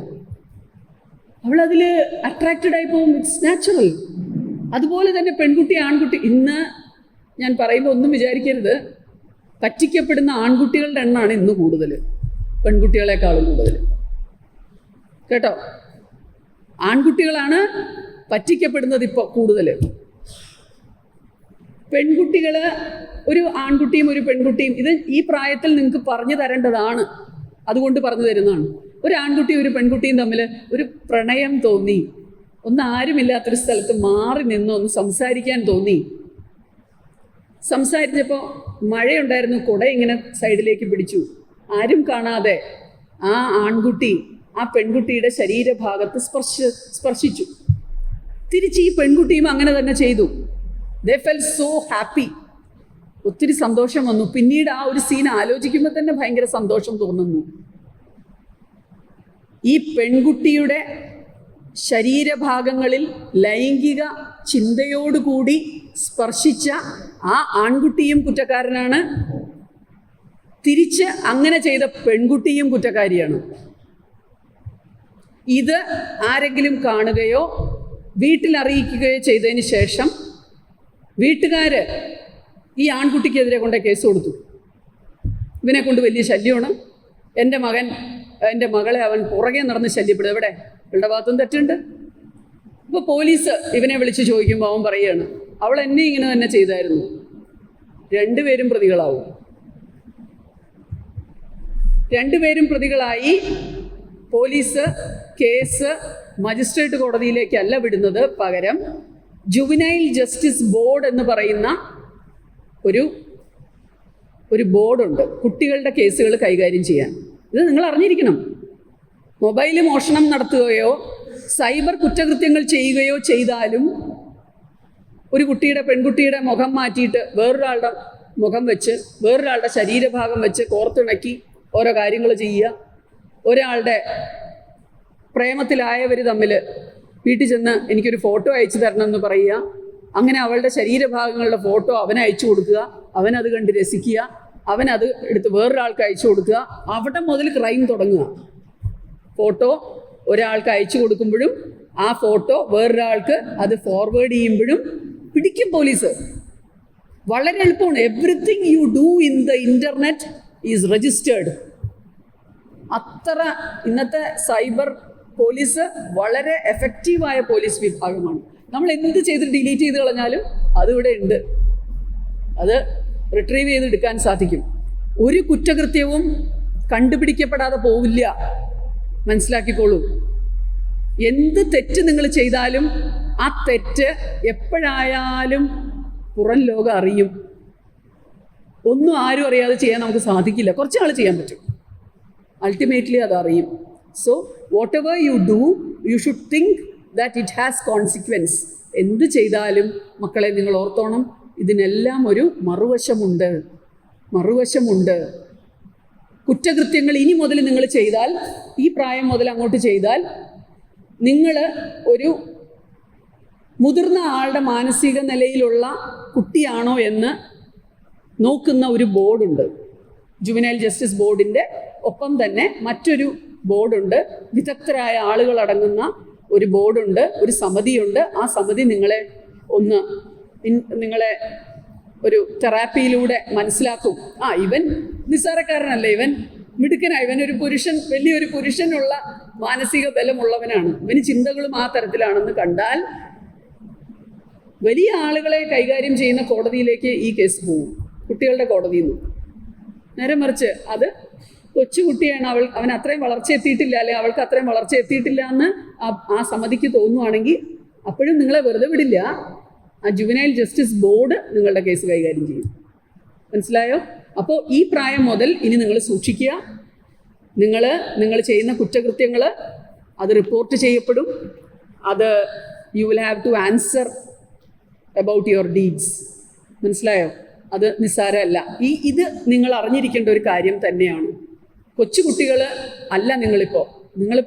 അവളതിൽ അട്രാക്റ്റഡ് ആയി പോകും. It's natural. അതുപോലെ തന്നെ പെൺകുട്ടി ആൺകുട്ടി, ഇന്ന് ഞാൻ പറയുമ്പോൾ ഒന്നും വിചാരിക്കരുത്, പറ്റിക്കപ്പെടുന്ന ആൺകുട്ടികളുടെ എണ്ണമാണ് ഇന്ന് കൂടുതൽ പെൺകുട്ടികളെക്കാളും കൂടുതൽ കേട്ടോ. ആൺകുട്ടികളാണ് പറ്റിക്കപ്പെടുന്നത് ഇപ്പോൾ കൂടുതൽ. പെൺകുട്ടികൾ ഒരു ആൺകുട്ടിയും ഒരു പെൺകുട്ടിയും, ഇത് ഈ പ്രായത്തിൽ നിങ്ങൾക്ക് പറഞ്ഞു തരേണ്ടതാണ്, അതുകൊണ്ട് പറഞ്ഞു തരുന്നതാണ്. ഒരു ആൺകുട്ടിയും ഒരു പെൺകുട്ടിയും തമ്മിൽ ഒരു പ്രണയം തോന്നി, ഒന്ന് ആരുമില്ലാത്തൊരു സ്ഥലത്ത് മാറി നിന്ന് ഒന്ന് സംസാരിക്കാൻ തോന്നി. സംസാരിച്ചപ്പോൾ മഴയുണ്ടായിരുന്നു, കുട ഇങ്ങനെ സൈഡിലേക്ക് പിടിച്ചു. ആരും കാണാതെ ആ ആൺകുട്ടി ആ പെൺകുട്ടിയുടെ ശരീരഭാഗത്ത് സ്പർശിച്ചു. തിരിച്ച് ഈ പെൺകുട്ടിയും അങ്ങനെ തന്നെ ചെയ്തു. ദേ ഫെൽറ്റ് സോ ഹാപ്പി. ഒത്തിരി സന്തോഷം വന്നു. പിന്നീട് ആ ഒരു സീൻ ആലോചിക്കുമ്പോൾ തന്നെ ഭയങ്കര സന്തോഷം തോന്നുന്നു. ഈ പെൺകുട്ടിയുടെ ശരീരഭാഗങ്ങളിൽ ലൈംഗിക ചിന്തയോടുകൂടി സ്പർശിച്ച ആ ആൺകുട്ടിയും കുറ്റക്കാരനാണ്, തിരിച്ച് അങ്ങനെ ചെയ്ത പെൺകുട്ടിയും കുറ്റക്കാരിയാണ്. ഇത് ആരെങ്കിലും കാണുകയോ വീട്ടിൽ അറിയിക്കുകയോ ചെയ്തതിന് ശേഷം വീട്ടുകാർ ഈ ആൺകുട്ടിക്കെതിരെ കൊണ്ട് കേസ് കൊടുത്തു. ഇവനെ കൊണ്ട് വലിയ ശല്യമാണ്, എൻ്റെ മകളെ അവൻ പുറകെ നടന്ന് ശല്യപ്പെടും, എവിടെ ഇവളുടെ ഭാഗത്തും തെറ്റുണ്ട്. അപ്പോൾ പോലീസ് ഇവനെ വിളിച്ച് ചോദിക്കുമ്പോൾ അവൻ പറയുകയാണ്, അവൾ എന്നെ ഇങ്ങനെ തന്നെ ചെയ്തായിരുന്നു. രണ്ടുപേരും പ്രതികളാവും. രണ്ടുപേരും പ്രതികളായി പോലീസ് കേസ് മജിസ്ട്രേറ്റ് കോടതിയിലേക്കല്ല വിടുന്നത്, പകരം ജുവനൈൽ ജസ്റ്റിസ് ബോർഡ് എന്ന് പറയുന്ന ഒരു ബോർഡുണ്ട് കുട്ടികളുടെ കേസുകൾ കൈകാര്യം ചെയ്യാൻ. ഇത് നിങ്ങൾ അറിഞ്ഞിരിക്കണം. മൊബൈൽ മോഷണം നടത്തുകയോ സൈബർ കുറ്റകൃത്യങ്ങൾ ചെയ്യുകയോ ചെയ്താലും ഒരു പെൺകുട്ടിയുടെ മുഖം മാറ്റിയിട്ട് വേറൊരാളുടെ മുഖം വെച്ച് വേറൊരാളുടെ ശരീരഭാഗം വെച്ച് കോർത്തിണക്കി ഓരോ കാര്യങ്ങൾ ചെയ്യുക, ഒരാളുടെ പ്രേമത്തിലായവർ തമ്മിൽ വീട്ടിൽ ചെന്ന് എനിക്കൊരു ഫോട്ടോ അയച്ചു തരണം എന്ന് പറയുക, അങ്ങനെ അവളുടെ ശരീരഭാഗങ്ങളുടെ ഫോട്ടോ അവനെ അയച്ചു കൊടുക്കുക, അവനത് കണ്ട് രസിക്കുക, അവനത് എടുത്ത് വേറൊരാൾക്ക് അയച്ചു കൊടുക്കുക, അവിടെ മുതൽ ക്രൈം തുടങ്ങുക. ഫോട്ടോ ഒരാൾക്ക് അയച്ചു കൊടുക്കുമ്പോഴും ആ ഫോട്ടോ വേറൊരാൾക്ക് അത് ഫോർവേഡ് ചെയ്യുമ്പോഴും പിടിക്കും പോലീസ്. വളരെ എളുപ്പമാണ്. Everything you do in the internet is registered. അത്ര ഇന്നത്തെ സൈബർ പോലീസ് വളരെ എഫക്റ്റീവായ പോലീസ് വിഭാഗമാണ്. നമ്മൾ എന്ത് ചെയ്തിട്ട് ഡിലീറ്റ് ചെയ്ത് കളഞ്ഞാലും അതിവിടെ ഉണ്ട്, അത് റിട്രീവ് ചെയ്തെടുക്കാൻ സാധിക്കും. ഒരു കുറ്റകൃത്യവും കണ്ടുപിടിക്കപ്പെടാതെ പോവില്ല, മനസ്സിലാക്കിക്കോളൂ. എന്ത് തെറ്റ് നിങ്ങൾ ചെയ്താലും ആ തെറ്റ് എപ്പോഴായാലും പുറം ലോകം അറിയും. ഒന്നും ആരും അറിയാതെ ചെയ്യാൻ നമുക്ക് സാധിക്കില്ല. കുറച്ച് നാൾ ചെയ്യാൻ പറ്റും, അൾട്ടിമേറ്റ്ലി അത് അറിയും. So what ever you do you should think that it has consequence. എന്ത് ചെയ്താലും മക്കളെ നിങ്ങൾ ഓർത്തോണം, ഇതിനെല്ലാം ഒരു മറുവശമുണ്ട്. കുറ്റകൃത്യങ്ങൾ ഇനി മുതൽ നിങ്ങൾ ചെയ്താൽ, ഈ പ്രായം മുതൽ അങ്ങോട്ട് ചെയ്താൽ, നിങ്ങൾ ഒരു മുതിർന്ന ആളുടെ മാനസിക നിലയിലുള്ള കുട്ടിയാണോ എന്ന് നോക്കുന്ന ഒരു ബോർഡുണ്ട്, ജുവനൈൽ ജസ്റ്റിസ് ബോർഡിൻ്റെ ഒപ്പം തന്നെ മറ്റൊരു ബോർഡുണ്ട്, വിദഗ്ധരായ ആളുകൾ അടങ്ങുന്ന ഒരു ബോർഡുണ്ട്, ഒരു സമിതിയുണ്ട്. ആ സമിതി നിങ്ങളെ ഒരു തെറാപ്പിയിലൂടെ മനസ്സിലാക്കും. ഇവൻ നിസ്സാരക്കാരനല്ല, ഇവൻ മിടുക്കനാണ്, ഇവനൊരു വലിയൊരു പുരുഷനുള്ള മാനസിക ബലമുള്ളവനാണ്, ഇവന് ചിന്തകളും ആ തരത്തിലാണെന്ന് കണ്ടാൽ വലിയ ആളുകളെ കൈകാര്യം ചെയ്യുന്ന കോടതിയിലേക്ക് ഈ കേസ് പോകും, കുട്ടികളുടെ കോടതിയിൽ നിന്ന്. നേരെ മറിച്ച് അത് കൊച്ചുകുട്ടിയാണ്, അവൻ അത്രയും വളർച്ച എത്തിയിട്ടില്ല, അല്ലെങ്കിൽ അവൾക്ക് അത്രയും വളർച്ച എത്തിയിട്ടില്ല എന്ന് ആ സമിതിക്ക് തോന്നുവാണെങ്കിൽ അപ്പോഴും നിങ്ങളെ വെറുതെ വിടില്ല. ആ ജുവനൈൽ ജസ്റ്റിസ് ബോർഡ് നിങ്ങളുടെ കേസ് കൈകാര്യം ചെയ്യും. മനസ്സിലായോ? അപ്പോൾ ഈ പ്രായം മുതൽ ഇനി നിങ്ങൾ സൂക്ഷിക്കുക. നിങ്ങൾ ചെയ്യുന്ന കുറ്റകൃത്യങ്ങൾ അത് റിപ്പോർട്ട് ചെയ്യപ്പെടും. അത് you will have to answer about your deeds. മനസ്സിലായോ? അത് നിസ്സാരമല്ല. ഇത് നിങ്ങൾ അറിഞ്ഞിരിക്കേണ്ട ഒരു കാര്യം തന്നെയാണ്. കൊച്ചുകുട്ടികൾ അല്ല നിങ്ങൾ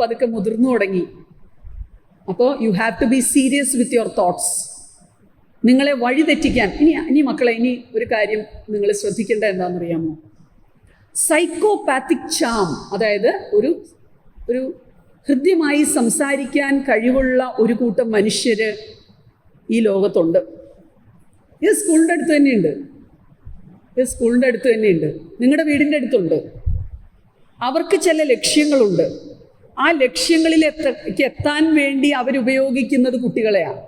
പതുക്കെ മുതിർന്നു തുടങ്ങി. അപ്പോൾ you have to be serious with your thoughts. നിങ്ങളെ വഴിതെറ്റിക്കാൻ ഇനി മക്കളെ, ഇനി ഒരു കാര്യം നിങ്ങൾ ശ്രദ്ധിക്കേണ്ടത് എന്താണെന്നറിയാമോ? സൈക്കോപാത്തിക് ചാം, അതായത് ഒരു ഹൃദ്യമായി സംസാരിക്കാൻ കഴിവുള്ള ഒരു കൂട്ടം മനുഷ്യർ ഈ ലോകത്തുണ്ട്. ഇത് സ്കൂളിൻ്റെ അടുത്ത് തന്നെയുണ്ട്, നിങ്ങളുടെ വീടിൻ്റെ അടുത്തുണ്ട്. അവർക്ക് ചില ലക്ഷ്യങ്ങളുണ്ട്. ആ ലക്ഷ്യങ്ങളിലേക്ക് എത്താൻ വേണ്ടി അവരുപയോഗിക്കുന്നത് കുട്ടികളെയാണ്.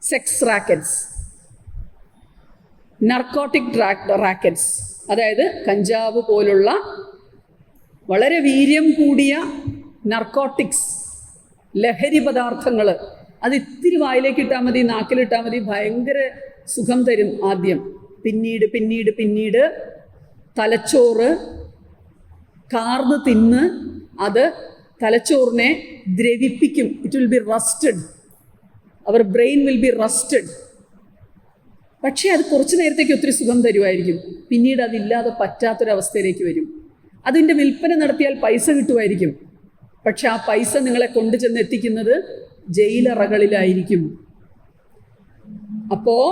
Sex rackets. നർക്കോട്ടിക് റാക്കറ്റ്സ്, അതായത് കഞ്ചാവ് പോലുള്ള വളരെ വീര്യം കൂടിയ നർക്കോട്ടിക്സ്, ലഹരി പദാർത്ഥങ്ങൾ, അത് ഇത്തിരി വായിലേക്ക് ഇട്ടാൽ മതി, നാക്കിലിട്ടാൽ മതി, ഭയങ്കര സുഖം തരും ആദ്യം. പിന്നീട് പിന്നീട് പിന്നീട് തലച്ചോറ് കാർന്ന് തിന്ന് അത് തലച്ചോറിനെ ദ്രവിപ്പിക്കും. It will be rusted, our brain will be rusted. പക്ഷേ അത് കുറച്ച് നേരത്തേക്ക് ഒത്തിരി സുഖം തരുമായിരിക്കും, പിന്നീട് അതില്ലാതെ പറ്റാത്തൊരവസ്ഥയിലേക്ക് വരും. അതിൻ്റെ വിൽപ്പന നടത്തിയാൽ പൈസ കിട്ടുമായിരിക്കും, പക്ഷെ ആ പൈസ നിങ്ങളെ കൊണ്ടു ചെന്ന് എത്തിക്കുന്നത് ജയിലറകളിലായിരിക്കും. അപ്പോൾ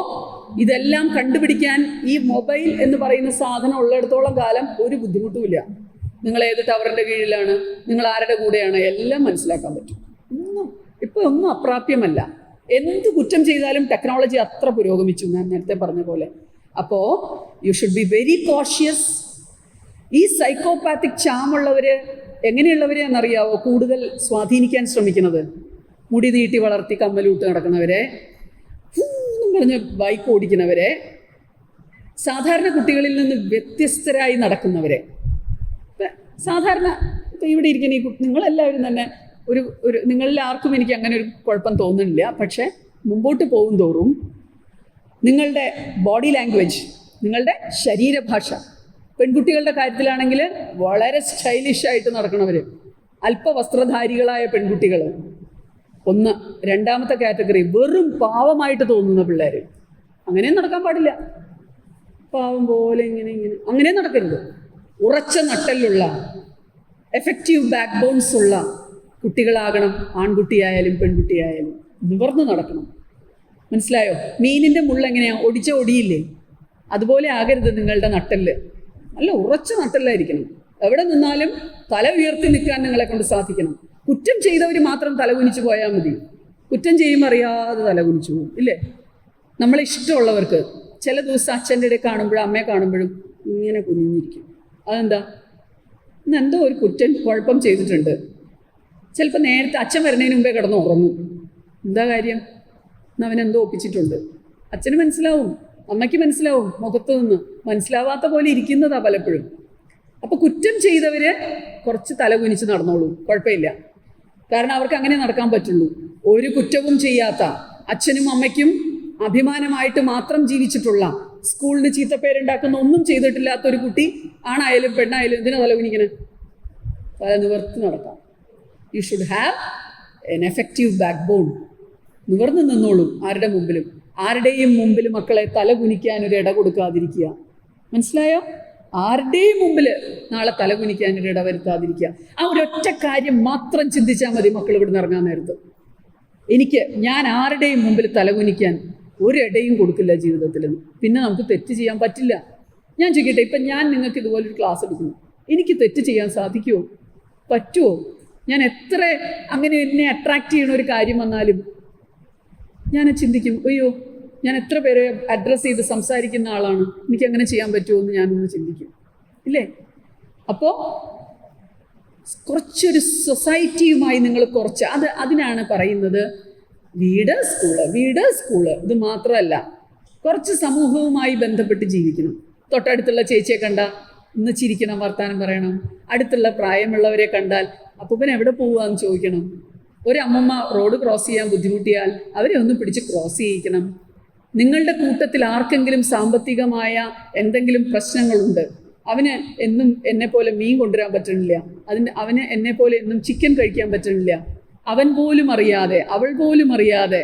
ഇതെല്ലാം കണ്ടുപിടിക്കാൻ ഈ മൊബൈൽ എന്ന് പറയുന്ന സാധനം ഉള്ളിടത്തോളം കാലം ഒരു ബുദ്ധിമുട്ടുമില്ല. നിങ്ങൾ ഏത് ടവറിൻ്റെ കീഴിലാണ്, നിങ്ങൾ ആരുടെ കൂടെയാണ്, എല്ലാം മനസ്സിലാക്കാൻ പറ്റും. ഒന്നും അപ്രാപ്യമല്ല. എന്ത് കുറ്റം ചെയ്താലും ടെക്നോളജി അത്ര പുരോഗമിച്ചു, ഞാൻ നേരത്തെ പറഞ്ഞ പോലെ. അപ്പോൾ U should be very cautious. ഈ സൈക്കോപാത്തിക് ചാമുള്ളവർ എങ്ങനെയുള്ളവരെയാണെന്നറിയാവോ കൂടുതൽ സ്വാധീനിക്കാൻ ശ്രമിക്കുന്നത്? മുടി നീട്ടി വളർത്തി കമ്മലൂട്ട് നടക്കുന്നവരെ, പറഞ്ഞ് ബൈക്ക് ഓടിക്കുന്നവരെ, സാധാരണ കുട്ടികളിൽ നിന്ന് വ്യത്യസ്തരായി നടക്കുന്നവരെ. സാധാരണ ഇപ്പം ഇവിടെ ഇരിക്കുന്ന ഈ നിങ്ങളെല്ലാവരും തന്നെ ഒരു നിങ്ങളിൽ ആർക്കും എനിക്ക് അങ്ങനെ ഒരു കുഴപ്പം തോന്നുന്നില്ല. പക്ഷേ മുമ്പോട്ട് പോകും തോറും നിങ്ങളുടെ ബോഡി ലാംഗ്വേജ്, നിങ്ങളുടെ ശരീരഭാഷ, പെൺകുട്ടികളുടെ കാര്യത്തിലാണെങ്കിൽ വളരെ സ്റ്റൈലിഷായിട്ട് നടക്കണവർ, അല്പവസ്ത്രധാരികളായ പെൺകുട്ടികൾ ഒന്ന്. രണ്ടാമത്തെ കാറ്റഗറി വെറും പാവമായിട്ട് തോന്നുന്ന പിള്ളേർ. അങ്ങനെ നടക്കാൻ പാടില്ല. പാവം പോലെ ഇങ്ങനെ അങ്ങനെ നടക്കരുത്. ഉറച്ച നട്ടലുള്ള എഫക്റ്റീവ് ബാക്ക് ബോൺസ് ഉള്ള കുട്ടികളാകണം. ആൺകുട്ടിയായാലും പെൺകുട്ടിയായാലും നിവർന്ന് നടക്കണം. മനസ്സിലായോ? മീനിൻ്റെ മുള്ളെങ്ങനെയാണ്, ഒടിച്ച ഒടിയില്ലേ, അതുപോലെ ആകരുത് നിങ്ങളുടെ നട്ടല്. നല്ല ഉറച്ച നട്ടല്ലായിരിക്കണം. എവിടെ നിന്നാലും തല ഉയർത്തി നിൽക്കാൻ നിങ്ങളെ കൊണ്ട് സാധിക്കണം. കുറ്റം ചെയ്തവർ മാത്രം തലകുനിച്ച് പോയാൽ മതി. കുറ്റം ചെയ്യുമ്പോൾ അറിയാതെ തലകുനിച്ചു പോകും, ഇല്ലേ? നമ്മളെ ഇഷ്ടമുള്ളവർക്ക് ചില ദിവസം അച്ഛൻ്റെ ഇടയിൽ കാണുമ്പോഴും അമ്മയെ കാണുമ്പോഴും ഇങ്ങനെ കുനിഞ്ഞിരിക്കും. അതെന്താ? ഇന്നെന്തോ ഒരു കുഴപ്പം ചെയ്തിട്ടുണ്ട്. ചിലപ്പോൾ നേരത്തെ അച്ഛൻ വരുന്നതിന് മുമ്പേ കിടന്ന് ഉറങ്ങും. എന്താ കാര്യം? അവനെന്തോ ഒപ്പിച്ചിട്ടുണ്ട്. അച്ഛന് മനസ്സിലാവും, അമ്മയ്ക്ക് മനസ്സിലാവും, മുഖത്ത് നിന്ന് മനസ്സിലാവാത്ത പോലെ ഇരിക്കുന്നതാ പലപ്പോഴും. അപ്പോൾ കുറ്റം ചെയ്തവർ കുറച്ച് തലകുനിച്ച് നടന്നോളൂ, കുഴപ്പമില്ല. കാരണം അവർക്ക് അങ്ങനെ നടക്കാൻ പറ്റുള്ളൂ. ഒരു കുറ്റവും ചെയ്യാത്ത, അച്ഛനും അമ്മയ്ക്കും അഭിമാനമായിട്ട് മാത്രം ജീവിച്ചിട്ടുള്ള, സ്കൂളിന് ചീത്തപ്പേരുണ്ടാക്കുന്ന ഒന്നും ചെയ്തിട്ടില്ലാത്തൊരു കുട്ടി, ആണായാലും പെണ്ണായാലും എന്തിനാ തലകുനിക്കണേ? തല നിവർത്തി നടക്കാം. You should have an effective backbone. നിവർന്ന് നിന്നോളൂ ആരുടെ മുമ്പിലും. ആരുടെയും മുമ്പിൽ മക്കളെ തല കുനിക്കാൻ ഒരു ഇട കൊടുക്കാതിരിക്കുക. മനസ്സിലായോ? ആരുടെയും മുമ്പിൽ നാളെ തല കുനിക്കാൻ ഒരു ഇട വരുത്താതിരിക്കുക. ആ ഒരൊറ്റ കാര്യം മാത്രം ചിന്തിച്ചാൽ മതി മക്കൾ ഇവിടുന്ന് ഇറങ്ങാൻ നേരത്ത്. ഞാൻ ആരുടെയും മുമ്പിൽ തല കുനിക്കാൻ ഒരിടയും കൊടുക്കില്ല ജീവിതത്തിൽ. പിന്നെ നമുക്ക് തെറ്റ് ചെയ്യാൻ പറ്റില്ല. ഞാൻ ചോദിക്കട്ടെ, ഇപ്പം ഞാൻ നിങ്ങൾക്ക് ഇതുപോലൊരു ക്ലാസ് എടുക്കുന്നു, എനിക്ക് തെറ്റ് ചെയ്യാൻ സാധിക്കുമോ? പറ്റുമോ? ഞാൻ എത്ര അങ്ങനെ എന്നെ അട്രാക്റ്റ് ചെയ്യണ ഒരു കാര്യം വന്നാലും ഞാൻ ചിന്തിക്കും, അയ്യോ ഞാൻ എത്ര പേരെ അഡ്രസ്സ് ചെയ്ത് സംസാരിക്കുന്ന ആളാണ്, എനിക്കങ്ങനെ ചെയ്യാൻ പറ്റുമോ എന്ന് ഞാനൊന്ന് ചിന്തിക്കും, ഇല്ലേ? അപ്പോൾ കുറച്ചൊരു സൊസൈറ്റിയുമായി നിങ്ങൾ അതിനാണ് പറയുന്നത് വീട് സ്കൂള്. ഇത് മാത്രമല്ല, കുറച്ച് സമൂഹവുമായി ബന്ധപ്പെട്ട് ജീവിക്കണം. തൊട്ടടുത്തുള്ള ചേച്ചിയെ കണ്ടാൽ ഇന്ന് ചിരിക്കണം, വർത്താനം പറയണം. അടുത്തുള്ള പ്രായമുള്ളവരെ കണ്ടാൽ അപ്പൂപ്പൻ എവിടെ പോവുകയെന്ന് ചോദിക്കണം. ഒരമ്മമ്മ റോഡ് ക്രോസ് ചെയ്യാൻ ബുദ്ധിമുട്ടിയാൽ അവരെ ഒന്ന് പിടിച്ച് ക്രോസ് ചെയ്യിക്കണം. നിങ്ങളുടെ കൂട്ടത്തിൽ ആർക്കെങ്കിലും സാമ്പത്തികമായ എന്തെങ്കിലും പ്രശ്നങ്ങളുണ്ട്, അവന് എന്നും എന്നെപ്പോലെ മീൻ കൊണ്ടുവരാൻ പറ്റണില്ല, അവന് എന്നെപ്പോലെ എന്നും ചിക്കൻ കഴിക്കാൻ പറ്റണില്ല, അവൾ പോലും അറിയാതെ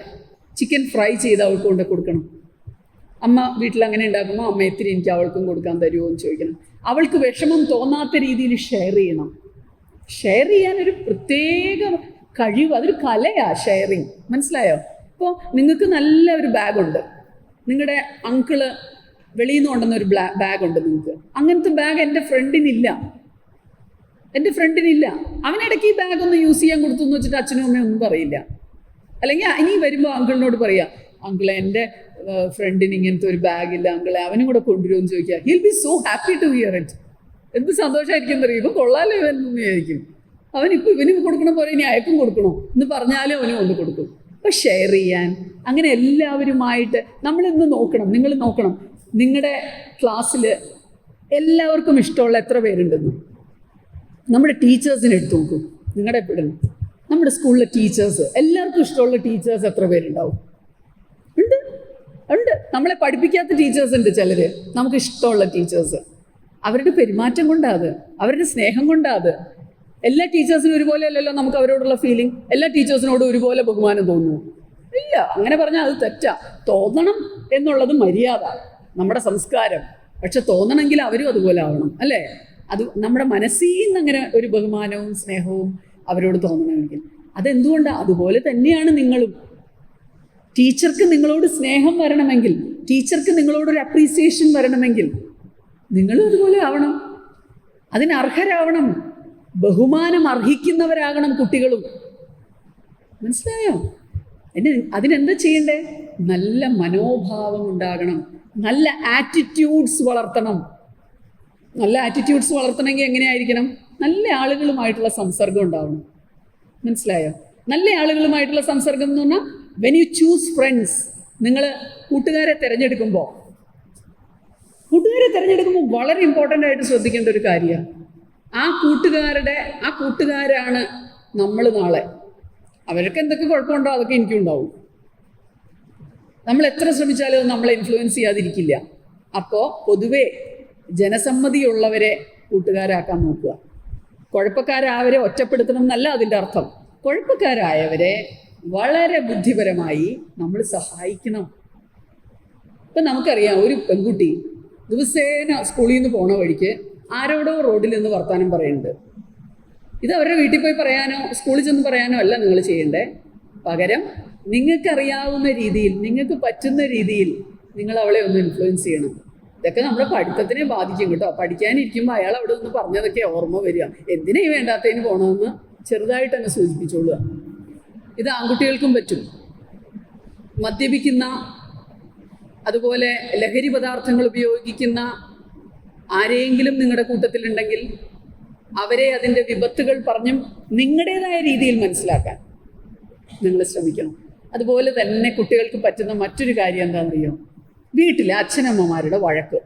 ചിക്കൻ ഫ്രൈ ചെയ്ത് അവൾക്ക് കൊണ്ട് കൊടുക്കണം. അമ്മ വീട്ടിൽ അങ്ങനെ ഉണ്ടാക്കുമ്പോൾ അമ്മ ഇത്തിരി എനിക്ക് അവൾക്കും കൊടുക്കാൻ തരുമോ എന്ന് ചോദിക്കണം. അവൾക്ക് വിഷമം തോന്നാത്ത രീതിയിൽ ഷെയർ ചെയ്യണം. ഷെയർ ചെയ്യാനൊരു പ്രത്യേക കഴിവ്, അതൊരു കലയാണ് ഷെയറിങ്. മനസ്സിലായോ? ഇപ്പോൾ നിങ്ങൾക്ക് നല്ല ഒരു ബാഗുണ്ട്, നിങ്ങളുടെ അങ്കിള് വെളിയിൽ നിന്ന് കൊണ്ടുവന്ന ഒരു ബാഗുണ്ട് നിങ്ങൾക്ക്. അങ്ങനത്തെ ബാഗ് എൻ്റെ ഫ്രണ്ടിനില്ല. അവനിടയ്ക്ക് ഈ ബാഗൊന്ന് യൂസ് ചെയ്യാൻ കൊടുത്തു എന്ന് വെച്ചിട്ട് അച്ഛനും അമ്മയും ഒന്നും പറയില്ല. അല്ലെങ്കിൽ ഇനി വരുമ്പോൾ അങ്കിളിനോട് പറയുക, അങ്കിളെ എൻ്റെ ഫ്രണ്ടിന് ഇങ്ങനത്തെ ഒരു ബാഗില്ല അങ്കിളെ, അവനും കൂടെ കൊണ്ടുവരുമെന്ന് ചോദിക്കുക. He'll be so happy to hear it. എന്ത് സന്തോഷമായിരിക്കും എന്നറിയും. ഇപ്പം കൊള്ളാലോ ഇവനെന്ന് വിചാരിക്കും. ഇവന് കൊടുക്കണ പോലെ ഇനി അയക്കും കൊടുക്കണോ എന്ന് പറഞ്ഞാലും അവന് കൊണ്ട് കൊടുക്കും. അപ്പം ഷെയർ ചെയ്യാൻ അങ്ങനെ എല്ലാവരുമായിട്ട് നമ്മളിന്ന് നോക്കണം. നിങ്ങൾ നോക്കണം, നിങ്ങളുടെ ക്ലാസ്സിൽ എല്ലാവർക്കും ഇഷ്ടമുള്ള എത്ര പേരുണ്ടെന്ന് നമ്മുടെ ടീച്ചേഴ്സിനെ എടുത്തു നോക്കും. നിങ്ങളുടെ എപ്പോഴും നമ്മുടെ സ്കൂളിലെ ടീച്ചേഴ്സ്, എല്ലാവർക്കും ഇഷ്ടമുള്ള ടീച്ചേഴ്സ് എത്ര പേരുണ്ടാവും? ഉണ്ട്, ഉണ്ട്. നമ്മളെ പഠിപ്പിക്കാത്ത ടീച്ചേഴ്സ് ഉണ്ട് ചിലർ, നമുക്ക് ഇഷ്ടമുള്ള ടീച്ചേഴ്സ്. അവരുടെ പെരുമാറ്റം കൊണ്ടാത്, അവരുടെ സ്നേഹം കൊണ്ടാത്. എല്ലാ ടീച്ചേഴ്സിനും ഒരുപോലെ അല്ലല്ലോ നമുക്ക് അവരോടുള്ള ഫീലിംഗ്. എല്ലാ ടീച്ചേഴ്സിനോടും ഒരുപോലെ ബഹുമാനം തോന്നുന്നു? ഇല്ല. അങ്ങനെ പറഞ്ഞാൽ അത് തെറ്റാ. തോന്നണം എന്നുള്ളത് മര്യാദ, നമ്മുടെ സംസ്കാരം. പക്ഷെ തോന്നണമെങ്കിൽ അവരും അതുപോലെ ആവണം, അല്ലേ? അത് നമ്മുടെ മനസ്സിൽ നിന്ന് അങ്ങനെ ഒരു ബഹുമാനവും സ്നേഹവും അവരോട് തോന്നണമെങ്കിൽ അതെന്തുകൊണ്ടാണ്? അതുപോലെ തന്നെയാണ് നിങ്ങളും. ടീച്ചർക്ക് നിങ്ങളോട് സ്നേഹം വരണമെങ്കിൽ, ടീച്ചർക്ക് നിങ്ങളോടൊരു അപ്രീസിയേഷൻ വരണമെങ്കിൽ നിങ്ങളും അതുപോലെ ആവണം, അതിനർഹരാവണം, ബഹുമാനം അർഹിക്കുന്നവരാകണം കുട്ടികളും. മനസ്സിലായോ? അതിനെന്താ ചെയ്യണ്ടേ? നല്ല മനോഭാവം ഉണ്ടാകണം, നല്ല ആറ്റിറ്റ്യൂഡ്സ് വളർത്തണം. നല്ല ആറ്റിറ്റ്യൂഡ്സ് വളർത്തണമെങ്കിൽ എങ്ങനെയായിരിക്കണം? നല്ല ആളുകളുമായിട്ടുള്ള സംസർഗം ഉണ്ടാവണം. മനസ്സിലായോ? നല്ല ആളുകളുമായിട്ടുള്ള സംസർഗം എന്ന് പറഞ്ഞാൽ വെൻ യു ചൂസ് ഫ്രണ്ട്സ്, നിങ്ങൾ കൂട്ടുകാരെ തിരഞ്ഞെടുക്കുമ്പോൾ വളരെ ഇമ്പോർട്ടൻ്റ് ആയിട്ട് ശ്രദ്ധിക്കേണ്ട ഒരു കാര്യമാണ് ആ കൂട്ടുകാരാണ് നമ്മൾ നാളെ. അവർക്ക് എന്തൊക്കെ കുഴപ്പമുണ്ടോ അതൊക്കെ എനിക്കും ഉണ്ടാവും. നമ്മൾ എത്ര ശ്രമിച്ചാലും അത് നമ്മളെ ഇൻഫ്ലുവൻസ് ചെയ്യാതിരിക്കില്ല. അപ്പോൾ പൊതുവേ ജനസമ്മതിയുള്ളവരെ കൂട്ടുകാരാക്കാൻ നോക്കുക. കുഴപ്പക്കാരായവരെ ഒറ്റപ്പെടുത്തണം എന്നല്ല അതിൻ്റെ അർത്ഥം. കുഴപ്പക്കാരായവരെ വളരെ ബുദ്ധിപരമായി നമ്മൾ സഹായിക്കണം. ഇപ്പം നമുക്കറിയാം, ഒരു പെൺകുട്ടി ദിവസേന സ്കൂളിൽ നിന്ന് പോണ വഴിക്ക് ആരോടോ റോഡിൽ നിന്ന് വർത്താനം പറയുന്നുണ്ട്. ഇത് അവരുടെ വീട്ടിൽ പോയി പറയാനോ സ്കൂളിൽ ചെന്ന് പറയാനോ അല്ല നിങ്ങൾ ചെയ്യേണ്ടേ. പകരം നിങ്ങൾക്കറിയാവുന്ന രീതിയിൽ, നിങ്ങൾക്ക് പറ്റുന്ന രീതിയിൽ നിങ്ങൾ അവളെ ഒന്ന് ഇൻഫ്ലുവൻസ് ചെയ്യണം. ഇതൊക്കെ നമ്മുടെ പഠിത്തത്തിനെ ബാധിക്കും കേട്ടോ. പഠിക്കാനിരിക്കുമ്പോൾ അയാൾ അവിടെ നിന്ന് പറഞ്ഞതൊക്കെ ഓർമ്മ വരിക. എന്തിനാ ഈ വേണ്ടാത്തതിന് പോകണമെന്ന് ചെറുതായിട്ട് തന്നെ സൂചിപ്പിച്ചോളുക. ഇത് ആൺകുട്ടികൾക്കും പറ്റും. മദ്യപിക്കുന്ന, അതുപോലെ ലഹരി പദാർത്ഥങ്ങൾ ഉപയോഗിക്കുന്ന ആരെയെങ്കിലും നിങ്ങളുടെ കൂട്ടത്തിലുണ്ടെങ്കിൽ അവരെ അതിൻ്റെ വിപത്തുകൾ പറഞ്ഞും നിങ്ങളുടേതായ രീതിയിൽ മനസ്സിലാക്കാൻ നിങ്ങൾ ശ്രമിക്കണം. അതുപോലെ തന്നെ കുട്ടികൾക്ക് പറ്റുന്ന മറ്റൊരു കാര്യം എന്താണെന്നറിയോ? വീട്ടിലെ അച്ഛനമ്മമാരുടെ വഴക്ക്.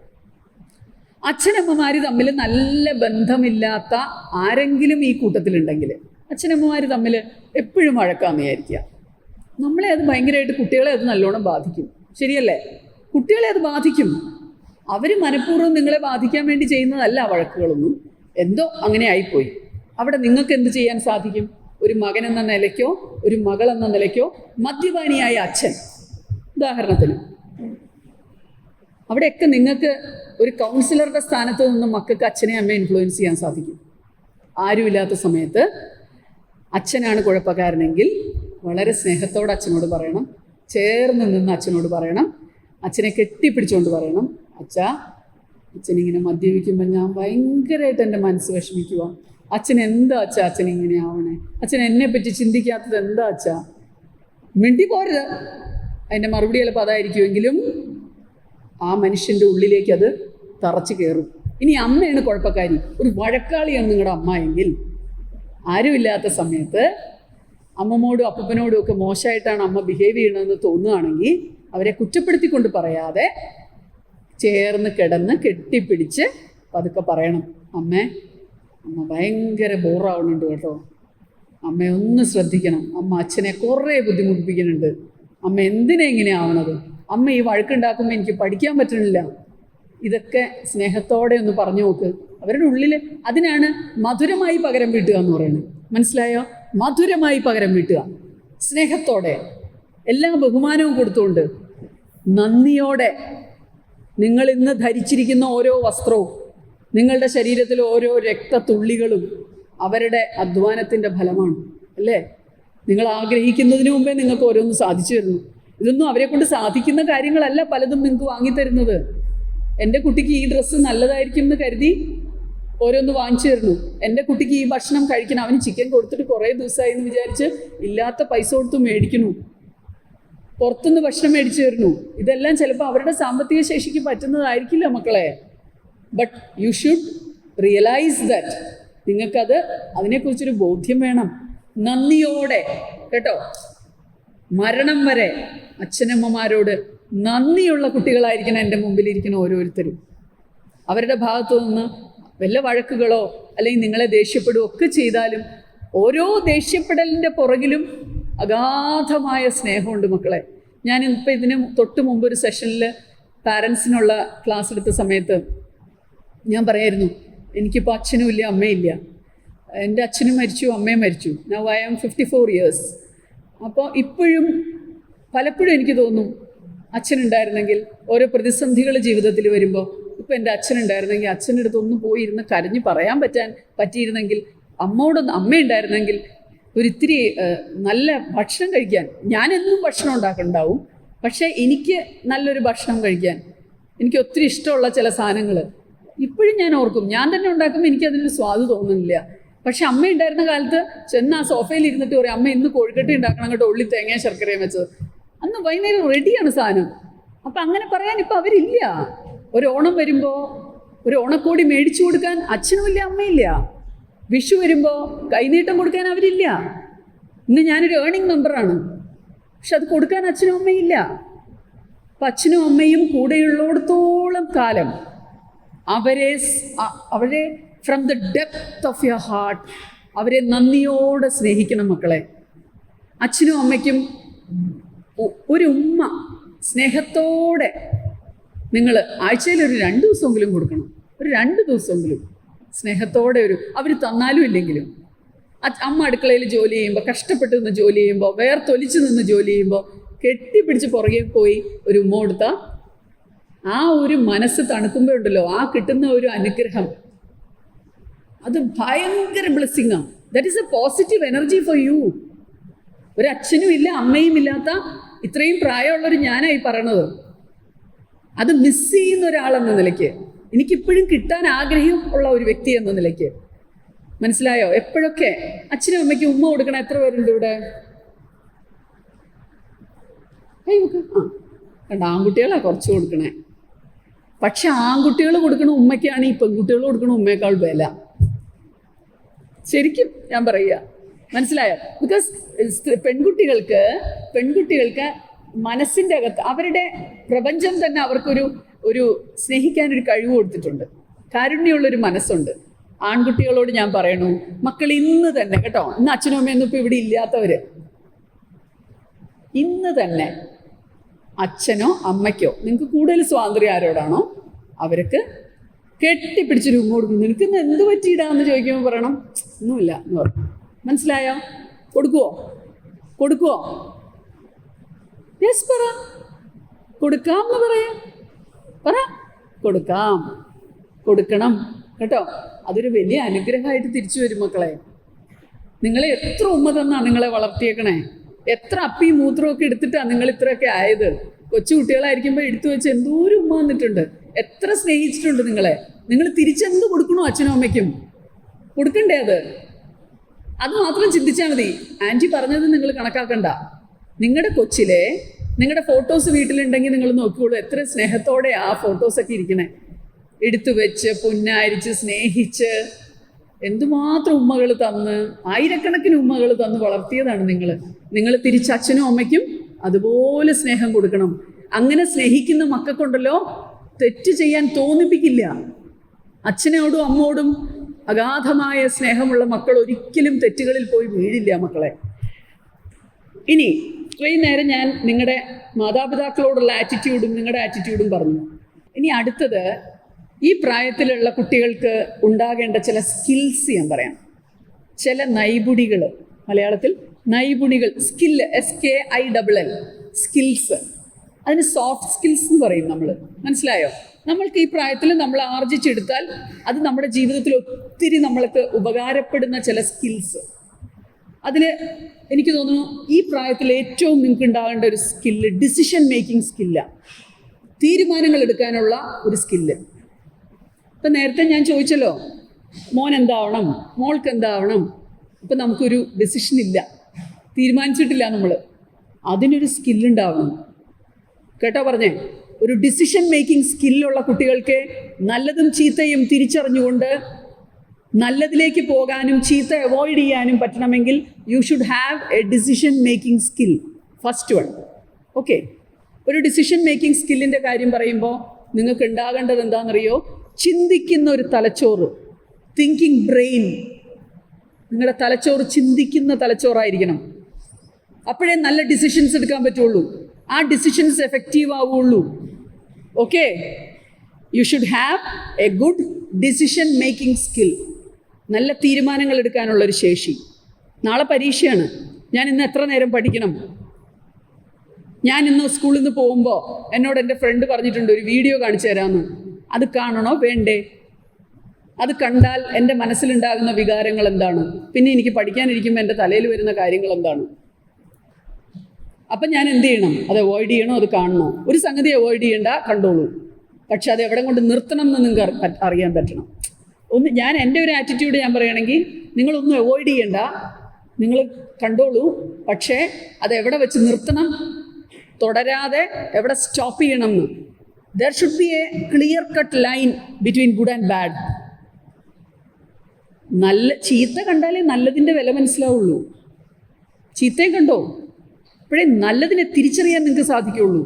അച്ഛനമ്മമാർ തമ്മിൽ നല്ല ബന്ധമില്ലാത്ത ആരെങ്കിലും ഈ കൂട്ടത്തിലുണ്ടെങ്കിൽ, അച്ഛനമ്മമാർ തമ്മിൽ എപ്പോഴും വഴക്കാന്ന് വിചാരിക്കുക. നമ്മളെ അത് ഭയങ്കരമായിട്ട്, കുട്ടികളെ അത് നല്ലോണം ബാധിക്കും. ശരിയല്ലേ? കുട്ടികളെ അത് ബാധിക്കും. അവർ മനഃപൂർവ്വം നിങ്ങളെ ബാധിക്കാൻ വേണ്ടി ചെയ്യുന്നതല്ല വഴക്കുകളൊന്നും. എന്തോ അങ്ങനെ ആയിപ്പോയി. അവിടെ നിങ്ങൾക്ക് എന്ത് ചെയ്യാൻ സാധിക്കും? ഒരു മകൻ എന്ന നിലയ്ക്കോ ഒരു മകൾ എന്ന നിലയ്ക്കോ മദ്യപാനിയായ അച്ഛൻ ഉദാഹരണത്തിന്, അവിടെയൊക്കെ നിങ്ങൾക്ക് ഒരു കൗൺസിലറുടെ സ്ഥാനത്ത് നിന്നും മക്കൾക്ക് അച്ഛനെ അമ്മയെ ഇൻഫ്ലുവൻസ് ചെയ്യാൻ സാധിക്കും. ആരുമില്ലാത്ത സമയത്ത് അച്ഛനാണ് കുഴപ്പക്കാരനെങ്കിൽ വളരെ സ്നേഹത്തോടെ അച്ഛനോട് പറയണം, ചേർന്ന് നിന്ന് അച്ഛനോട് പറയണം, അച്ഛനെ കെട്ടിപ്പിടിച്ചുകൊണ്ട് പറയണം, അച്ഛനിങ്ങനെ മദ്യപിക്കുമ്പോൾ ഞാൻ ഭയങ്കരമായിട്ട് എൻ്റെ മനസ്സ് വിഷമിക്കുക. അച്ഛൻ എന്താ അച്ഛാ അച്ഛനിങ്ങനെ ആവണേ? അച്ഛൻ എന്നെപ്പറ്റി ചിന്തിക്കാത്തത് എന്താ അച്ഛാ? മിണ്ടി പോരുത്. അതിൻ്റെ മറുപടി ചിലപ്പോൾ അതായിരിക്കുമെങ്കിലും ആ മനുഷ്യൻ്റെ ഉള്ളിലേക്ക് അത് തറച്ച് കയറും. ഇനി അമ്മയാണ് കുഴപ്പക്കാരി, ഒരു വഴക്കാളിയാണ് നിങ്ങളുടെ അമ്മ എങ്കിൽ, ആരുമില്ലാത്ത സമയത്ത് അമ്മമ്മോടും അപ്പൂപ്പനോടും ഒക്കെ മോശമായിട്ടാണ് അമ്മ ബിഹേവ് ചെയ്യണമെന്ന് തോന്നുകയാണെങ്കിൽ അവരെ കുറ്റപ്പെടുത്തിക്കൊണ്ട് പറയാതെ ചേർന്ന് കിടന്ന് കെട്ടിപ്പിടിച്ച് പതുക്കെ പറയണം, അമ്മ ഭയങ്കര ബോറാവുന്നുണ്ട് കേട്ടോ, അമ്മ ഒന്ന് ശ്രദ്ധിക്കണം, അമ്മ അച്ഛനെ കുറേ ബുദ്ധിമുട്ടിപ്പിക്കുന്നുണ്ട്, അമ്മ എന്തിനാ ഇങ്ങനെ ആവണത്, അമ്മ ഈ വഴക്കുണ്ടാക്കുമ്പോൾ എനിക്ക് പഠിക്കാൻ പറ്റണില്ല. ഇതൊക്കെ സ്നേഹത്തോടെ ഒന്ന് പറഞ്ഞു നോക്ക്. അവരുടെ ഉള്ളിൽ അതിനാണ് മധുരമായി പകരം വീട്ടുക എന്ന് പറയുന്നത്. മനസ്സിലായോ? മധുരമായി പകരം വീട്ടുക, സ്നേഹത്തോടെ, എല്ലാ ബഹുമാനവും കൊടുത്തുകൊണ്ട്, നന്ദിയോടെ. നിങ്ങൾ ഇന്ന് ധരിച്ചിരിക്കുന്ന ഓരോ വസ്ത്രവും, നിങ്ങളുടെ ശരീരത്തിലെ ഓരോ രക്തത്തുള്ളികളും അവരുടെ അധ്വാനത്തിൻ്റെ ഫലമാണ്, അല്ലേ? നിങ്ങൾ ആഗ്രഹിക്കുന്നതിന് മുമ്പേ നിങ്ങൾക്ക് ഓരോന്ന് സാധിച്ചു തരുന്നു. ഇതൊന്നും അവരെ കൊണ്ട് സാധിക്കുന്ന കാര്യങ്ങളല്ല പലതും നിങ്ങൾക്ക് വാങ്ങിത്തരുന്നത്. എൻ്റെ കുട്ടിക്ക് ഈ ഡ്രസ്സ് നല്ലതായിരിക്കും എന്ന് കരുതി ഓരോന്ന് വാങ്ങിച്ചു തരുന്നു. എൻ്റെ കുട്ടിക്ക് ഈ ഭക്ഷണം കഴിക്കണം, അവന് ചിക്കൻ കൊടുത്തിട്ട് കുറേ ദിവസമായി എന്ന് വിചാരിച്ച് ഇല്ലാത്ത പൈസ കൊടുത്ത് മേടിക്കുന്നു, പുറത്തുനിന്ന് ഭക്ഷണം മേടിച്ചു തരുന്നു. ഇതെല്ലാം ചിലപ്പോൾ അവരുടെ സാമ്പത്തിക ശേഷിക്ക് പറ്റുന്നതായിരിക്കില്ല മക്കളെ. But you should realise that. നിങ്ങൾക്കത് അതിനെക്കുറിച്ചൊരു ബോധ്യം വേണം. നന്ദിയോടെ കേട്ടോ, മരണം വരെ അച്ഛനമ്മമാരോട് നന്ദിയുള്ള കുട്ടികളായിരിക്കണം എൻ്റെ മുമ്പിലിരിക്കുന്ന ഓരോരുത്തരും. അവരുടെ ഭാഗത്തു നിന്ന് വല്ല വഴക്കുകളോ അല്ലെങ്കിൽ നിങ്ങളെ ദേഷ്യപ്പെടുകയോ ഒക്കെ ചെയ്താലും ഓരോ ദേഷ്യപ്പെടലിൻ്റെ പുറകിലും അഗാധമായ സ്നേഹമുണ്ട് മക്കളെ. ഞാൻ ഇപ്പോൾ ഇതിന് തൊട്ട് മുമ്പ് ഒരു സെഷനിൽ പാരൻസിനുള്ള ക്ലാസ് എടുത്ത സമയത്ത് ഞാൻ പറയായിരുന്നു, എനിക്കിപ്പോൾ അച്ഛനും ഇല്ല അമ്മയില്ല, എൻ്റെ അച്ഛനും മരിച്ചു അമ്മയും മരിച്ചു. Now I am 54 years. അപ്പോൾ ഇപ്പോഴും പലപ്പോഴും എനിക്ക് തോന്നും അച്ഛനുണ്ടായിരുന്നെങ്കിൽ, ഓരോ പ്രതിസന്ധികൾ ജീവിതത്തിൽ വരുമ്പോൾ ഇപ്പോൾ എൻ്റെ അച്ഛനുണ്ടായിരുന്നെങ്കിൽ, അച്ഛൻ്റെ അടുത്ത് ഒന്ന് പോയിരുന്ന് കരഞ്ഞ് പറയാൻ പറ്റിയിരുന്നെങ്കിൽ, അമ്മയുണ്ടായിരുന്നെങ്കിൽ ഒരിത്തിരി നല്ല ഭക്ഷണം കഴിക്കാൻ. ഞാനെന്നും ഭക്ഷണം ഉണ്ടാക്കുന്നുണ്ടാവും, പക്ഷേ എനിക്ക് നല്ലൊരു ഭക്ഷണം കഴിക്കാൻ എനിക്ക് ഒത്തിരി ഇഷ്ടമുള്ള ചില സാധനങ്ങൾ ഇപ്പോഴും ഞാൻ ഓർക്കും. ഞാൻ തന്നെ ഉണ്ടാക്കുമ്പോൾ എനിക്കതിനൊരു സ്വാദ് തോന്നുന്നില്ല. പക്ഷെ അമ്മ ഉണ്ടായിരുന്ന കാലത്ത് ചെന്ന് ആ സോഫയിൽ ഇരുന്നിട്ട് പറയും, അമ്മ ഇന്ന് കോഴിക്കട്ടി ഉണ്ടാക്കണം, അങ്ങോട്ട് ഉള്ളി തേങ്ങ ശർക്കരയും വെച്ചത്. അന്ന് വൈകുന്നേരം റെഡിയാണ് സാധനം. അപ്പം അങ്ങനെ പറയാൻ ഇപ്പം അവരില്ല. ഒരു ഓണം വരുമ്പോൾ ഒരു ഓണക്കോടി മേടിച്ചു കൊടുക്കാൻ അച്ഛനുമില്ല അമ്മയില്ല. വിഷു വരുമ്പോൾ കൈനീട്ടം കൊടുക്കാൻ അവരില്ല. ഇന്ന് ഞാനൊരു ഏർണിംഗ് മെമ്പറാണ്, പക്ഷെ അത് കൊടുക്കാൻ അച്ഛനും അമ്മയില്ല. അപ്പം അച്ഛനും അമ്മയും കൂടെയുള്ളിടത്തോളം കാലം അവരെ from the depth of your heart അവരെ നന്ദിയോടെ സ്നേഹിക്കണം മക്കളെ. അച്ഛനും അമ്മയ്ക്കും ഒരു ഉമ്മ സ്നേഹത്തോടെ നിങ്ങൾ ആഴ്ചയിൽ ഒരു 2 ദിവസമെങ്കിലും കൊടുക്കണം. ഒരു 2 ദിവസമെങ്കിലും സ്നേഹത്തോടെ അവർ തന്നാലും ഇല്ലെങ്കിലും. അമ്മ അടുക്കളയിൽ ജോലി ചെയ്യുമ്പോൾ, കഷ്ടപ്പെട്ട് നിന്ന് ജോലി ചെയ്യുമ്പോൾ, വേർത്തൊലിച്ച് നിന്ന് ജോലി ചെയ്യുമ്പോൾ കെട്ടിപ്പിടിച്ച് പുറകെ പോയി ഒരു ഉമ്മ കൊടുത്താൽ ആ ഒരു മനസ്സ് തണുക്കുമ്പോൾ ഉണ്ടല്ലോ, ആ കിട്ടുന്ന ഒരു അനുഗ്രഹം അത് ഭയങ്കര ബ്ലെസ്സിങ്ങാണ്. That is a positive energy for you. ഒരു അച്ഛനും ഇല്ല അമ്മയും ഇല്ലാത്ത ഇത്രയും പ്രായമുള്ളൊരു ഞാനായി പറയണത്. അത് മിസ് ചെയ്യുന്ന ഒരാളെന്ന നിലയ്ക്ക്, എനിക്കിപ്പോഴും കിട്ടാൻ ആഗ്രഹം ഉള്ള ഒരു വ്യക്തി എന്ന നിലയ്ക്ക്, മനസ്സിലായോ? എപ്പോഴൊക്കെ അച്ഛനും അമ്മയ്ക്കും ഉമ്മ കൊടുക്കണം. എത്ര പേരുണ്ട് ഇവിടെ? കണ്ട, ആൺകുട്ടികളാണ് കുറച്ച് കൊടുക്കണേ. പക്ഷെ ആൺകുട്ടികൾ കൊടുക്കണ ഉമ്മയ്ക്കാണ് ഈ പെൺകുട്ടികൾ കൊടുക്കണ ഉമ്മയേക്കാൾ വില. ശരിക്കും ഞാൻ പറയുക, മനസ്സിലായോ? ബിക്കോസ് പെൺകുട്ടികൾക്ക് മനസ്സിൻ്റെ അകത്ത് അവരുടെ പ്രപഞ്ചം തന്നെ അവർക്കൊരു സ്നേഹിക്കാനൊരു കഴിവ് കൊടുത്തിട്ടുണ്ട്. കാരുണ്യമുള്ളൊരു മനസ്സുണ്ട്. ആൺകുട്ടികളോട് ഞാൻ പറയണു, മക്കൾ ഇന്ന് തന്നെ കേട്ടോ, ഇന്ന് അച്ഛനും അമ്മയൊന്നും ഇപ്പോൾ ഇവിടെ ഇല്ലാത്തവർ, ഇന്ന് തന്നെ അച്ഛനോ അമ്മയ്ക്കോ നിങ്ങൾക്ക് കൂടുതൽ സ്വാതന്ത്ര്യം ആരോടാണോ അവർക്ക് കെട്ടിപ്പിടിച്ച് രൂപ കൊടുക്കും. നിനക്കിന്ന് എന്ത് പറ്റിയിടാന്ന് ചോദിക്കുമ്പോൾ പറയണം ഒന്നുമില്ല എന്ന് പറയും. മനസ്സിലായോ? കൊടുക്കുവോ? യെസ് പറ. കൊടുക്കാം എന്ന് പറ. കൊടുക്കണം കേട്ടോ. അതൊരു വലിയ അനുഗ്രഹമായിട്ട് തിരിച്ചു വരും മക്കളെ. നിങ്ങളെ എത്ര ഉമ്മ തന്നാ നിങ്ങളെ വളർത്തിയേക്കണേ. എത്ര അപ്പിയും മൂത്രമൊക്കെ എടുത്തിട്ടാണ് നിങ്ങൾ ഇത്രയൊക്കെ ആയത്. കൊച്ചു കുട്ടികളായിരിക്കുമ്പോൾ എടുത്തു വെച്ച് എന്തോരം ഉമ്മ വന്നിട്ടുണ്ട്, എത്ര സ്നേഹിച്ചിട്ടുണ്ട് നിങ്ങളെ. നിങ്ങൾ തിരിച്ചെന്ത് കൊടുക്കണോ അച്ഛനും അമ്മയ്ക്കും? കൊടുക്കണ്ടേ? അത് മാത്രം ചിന്തിച്ചാൽ മതി. ആൻറ്റി പറഞ്ഞത് നിങ്ങൾ കണക്കാക്കണ്ട. നിങ്ങളുടെ കൊച്ചിലെ നിങ്ങളുടെ ഫോട്ടോസ് വീട്ടിലുണ്ടെങ്കിൽ നിങ്ങൾ നോക്കിക്കോളൂ, എത്ര സ്നേഹത്തോടെ ആ ഫോട്ടോസൊക്കെ ഇരിക്കണേ. എടുത്തു വെച്ച് പുന്നാരിച്ച് സ്നേഹിച്ച് എന്തുമാത്രം ഉമ്മകൾ തന്ന്, ആയിരക്കണക്കിന് ഉമ്മകൾ തന്ന് വളർത്തിയതാണ് നിങ്ങൾ തിരിച്ച് അച്ഛനും അമ്മയ്ക്കും അതുപോലെ സ്നേഹം കൊടുക്കണം. അങ്ങനെ സ്നേഹിക്കുന്ന മക്കൾക്കുണ്ടല്ലോ തെറ്റ് ചെയ്യാൻ തോന്നിപ്പിക്കില്ല. അച്ഛനോടും അമ്മോടും അഗാധമായ സ്നേഹമുള്ള മക്കൾ ഒരിക്കലും തെറ്റുകളിൽ പോയി വീഴില്ല മക്കളെ. ഇനി ഇത്രയും നേരം ഞാൻ നിങ്ങളുടെ മാതാപിതാക്കളോടുള്ള ആറ്റിറ്റ്യൂഡും നിങ്ങളുടെ ആറ്റിറ്റ്യൂഡും പറഞ്ഞു. ഇനി അടുത്തത്, ഈ പ്രായത്തിലുള്ള കുട്ടികൾക്ക് ഉണ്ടാകേണ്ട ചില സ്കിൽസ് ഞാൻ പറയാം. ചില നൈപുണികൾ, മലയാളത്തിൽ നൈപുണികൾ, സ്കില്ല്, SKILL, സ്കിൽസ്. അതിന് സോഫ്റ്റ് സ്കിൽസ് എന്ന് പറയും നമ്മൾ. മനസ്സിലായോ? നമ്മൾക്ക് ഈ പ്രായത്തിൽ നമ്മൾ ആർജിച്ചെടുത്താൽ അത് നമ്മുടെ ജീവിതത്തിൽ ഒത്തിരി നമ്മൾക്ക് ഉപകാരപ്പെടുന്ന ചില സ്കിൽസ്. അതിൽ എനിക്ക് തോന്നുന്നു ഈ പ്രായത്തിൽ ഏറ്റവും നിങ്ങൾക്ക് ഉണ്ടാകേണ്ട ഒരു സ്കില്ല് ഡിസിഷൻ മേക്കിംഗ് സ്കില്ലാണ്. തീരുമാനങ്ങൾ എടുക്കാനുള്ള ഒരു സ്കില്ല്. ഇപ്പം നേരത്തെ ഞാൻ ചോദിച്ചല്ലോ, മോൻ എന്താവണം, മോൾക്ക് എന്താവണം. ഇപ്പം നമുക്കൊരു ഡിസിഷൻ ഇല്ല, തീരുമാനിച്ചിട്ടില്ല നമ്മൾ. അതിനൊരു സ്കില്ലുണ്ടാവണം കേട്ടോ പറഞ്ഞേ. ഒരു ഡിസിഷൻ മേക്കിംഗ് സ്കില്ലുള്ള കുട്ടികൾക്ക് നല്ലതും ചീത്തയും തിരിച്ചറിഞ്ഞുകൊണ്ട് നല്ലതിലേക്ക് പോകാനും ചീത്ത അവോയ്ഡ് ചെയ്യാനും പറ്റണമെങ്കിൽ you should have a decision making skill. First one. Okay, ഒരു ഡിസിഷൻ മേക്കിംഗ് സ്കില്ലിൻ്റെ കാര്യം പറയുമ്പോൾ നിങ്ങൾക്ക് ഉണ്ടാകേണ്ടത് എന്താണെന്നറിയോ? ചിന്തിക്കുന്ന ഒരു തലച്ചോറ്, തിങ്കിങ് ബ്രെയിൻ. നിങ്ങളുടെ തലച്ചോറ് ചിന്തിക്കുന്ന തലച്ചോറായിരിക്കണം. അപ്പോഴേ നല്ല ഡിസിഷൻസ് എടുക്കാൻ പറ്റുള്ളൂ, ആ ഡിസിഷൻസ് എഫക്റ്റീവ് ആവുള്ളൂ. Okay, U should have A good decision making skill. നല്ല തീരുമാനങ്ങൾ എടുക്കാനുള്ളൊരു ശേഷി. നാളെ പരീക്ഷയാണ്, ഞാൻ ഇന്ന് എത്ര നേരം പഠിക്കണം? ഞാൻ ഇന്ന് സ്കൂളിൽ നിന്ന് പോകുമ്പോൾ എന്നോട് എൻ്റെ ഫ്രണ്ട് പറഞ്ഞിട്ടുണ്ട്, ഒരു വീഡിയോ കാണിച്ചു തരാമെന്ന്. അത് കാണണോ വേണ്ടേ? അത് കണ്ടാൽ എൻ്റെ മനസ്സിലുണ്ടാകുന്ന വികാരങ്ങൾ എന്താണ്? പിന്നെ എനിക്ക് പഠിക്കാനിരിക്കുമ്പോൾ എൻ്റെ തലയിൽ വരുന്ന കാര്യങ്ങൾ എന്താണ്? അപ്പം ഞാൻ എന്ത് ചെയ്യണം? അത് അവോയ്ഡ് ചെയ്യണോ, അത് കാണണോ? ഒരു സംഗതി അവോയ്ഡ് ചെയ്യണ്ട, കണ്ടോളൂ. പക്ഷെ അത് എവിടെ കൊണ്ട് നിർത്തണം എന്ന് നിങ്ങൾക്ക് അറിയാൻ പറ്റണം. ഞാൻ എൻ്റെ ഒരു ആറ്റിറ്റ്യൂഡ് ഞാൻ പറയുകയാണെങ്കിൽ, നിങ്ങളൊന്നും അവോയ്ഡ് ചെയ്യണ്ട, നിങ്ങൾ കണ്ടോളൂ. പക്ഷേ അത് എവിടെ വെച്ച് നിർത്തണം, തുടരാതെ എവിടെ സ്റ്റോപ്പ് ചെയ്യണം എന്ന്. There should be A clear cut line between good and bad. ചീത്ത കണ്ടാലേ നല്ലതിൻ്റെ വില മനസ്സിലാവുള്ളൂ. ചീത്തയും കണ്ടോ, അപ്പോഴേ നല്ലതിനെ തിരിച്ചറിയാൻ നിങ്ങൾക്ക് സാധിക്കുള്ളൂ.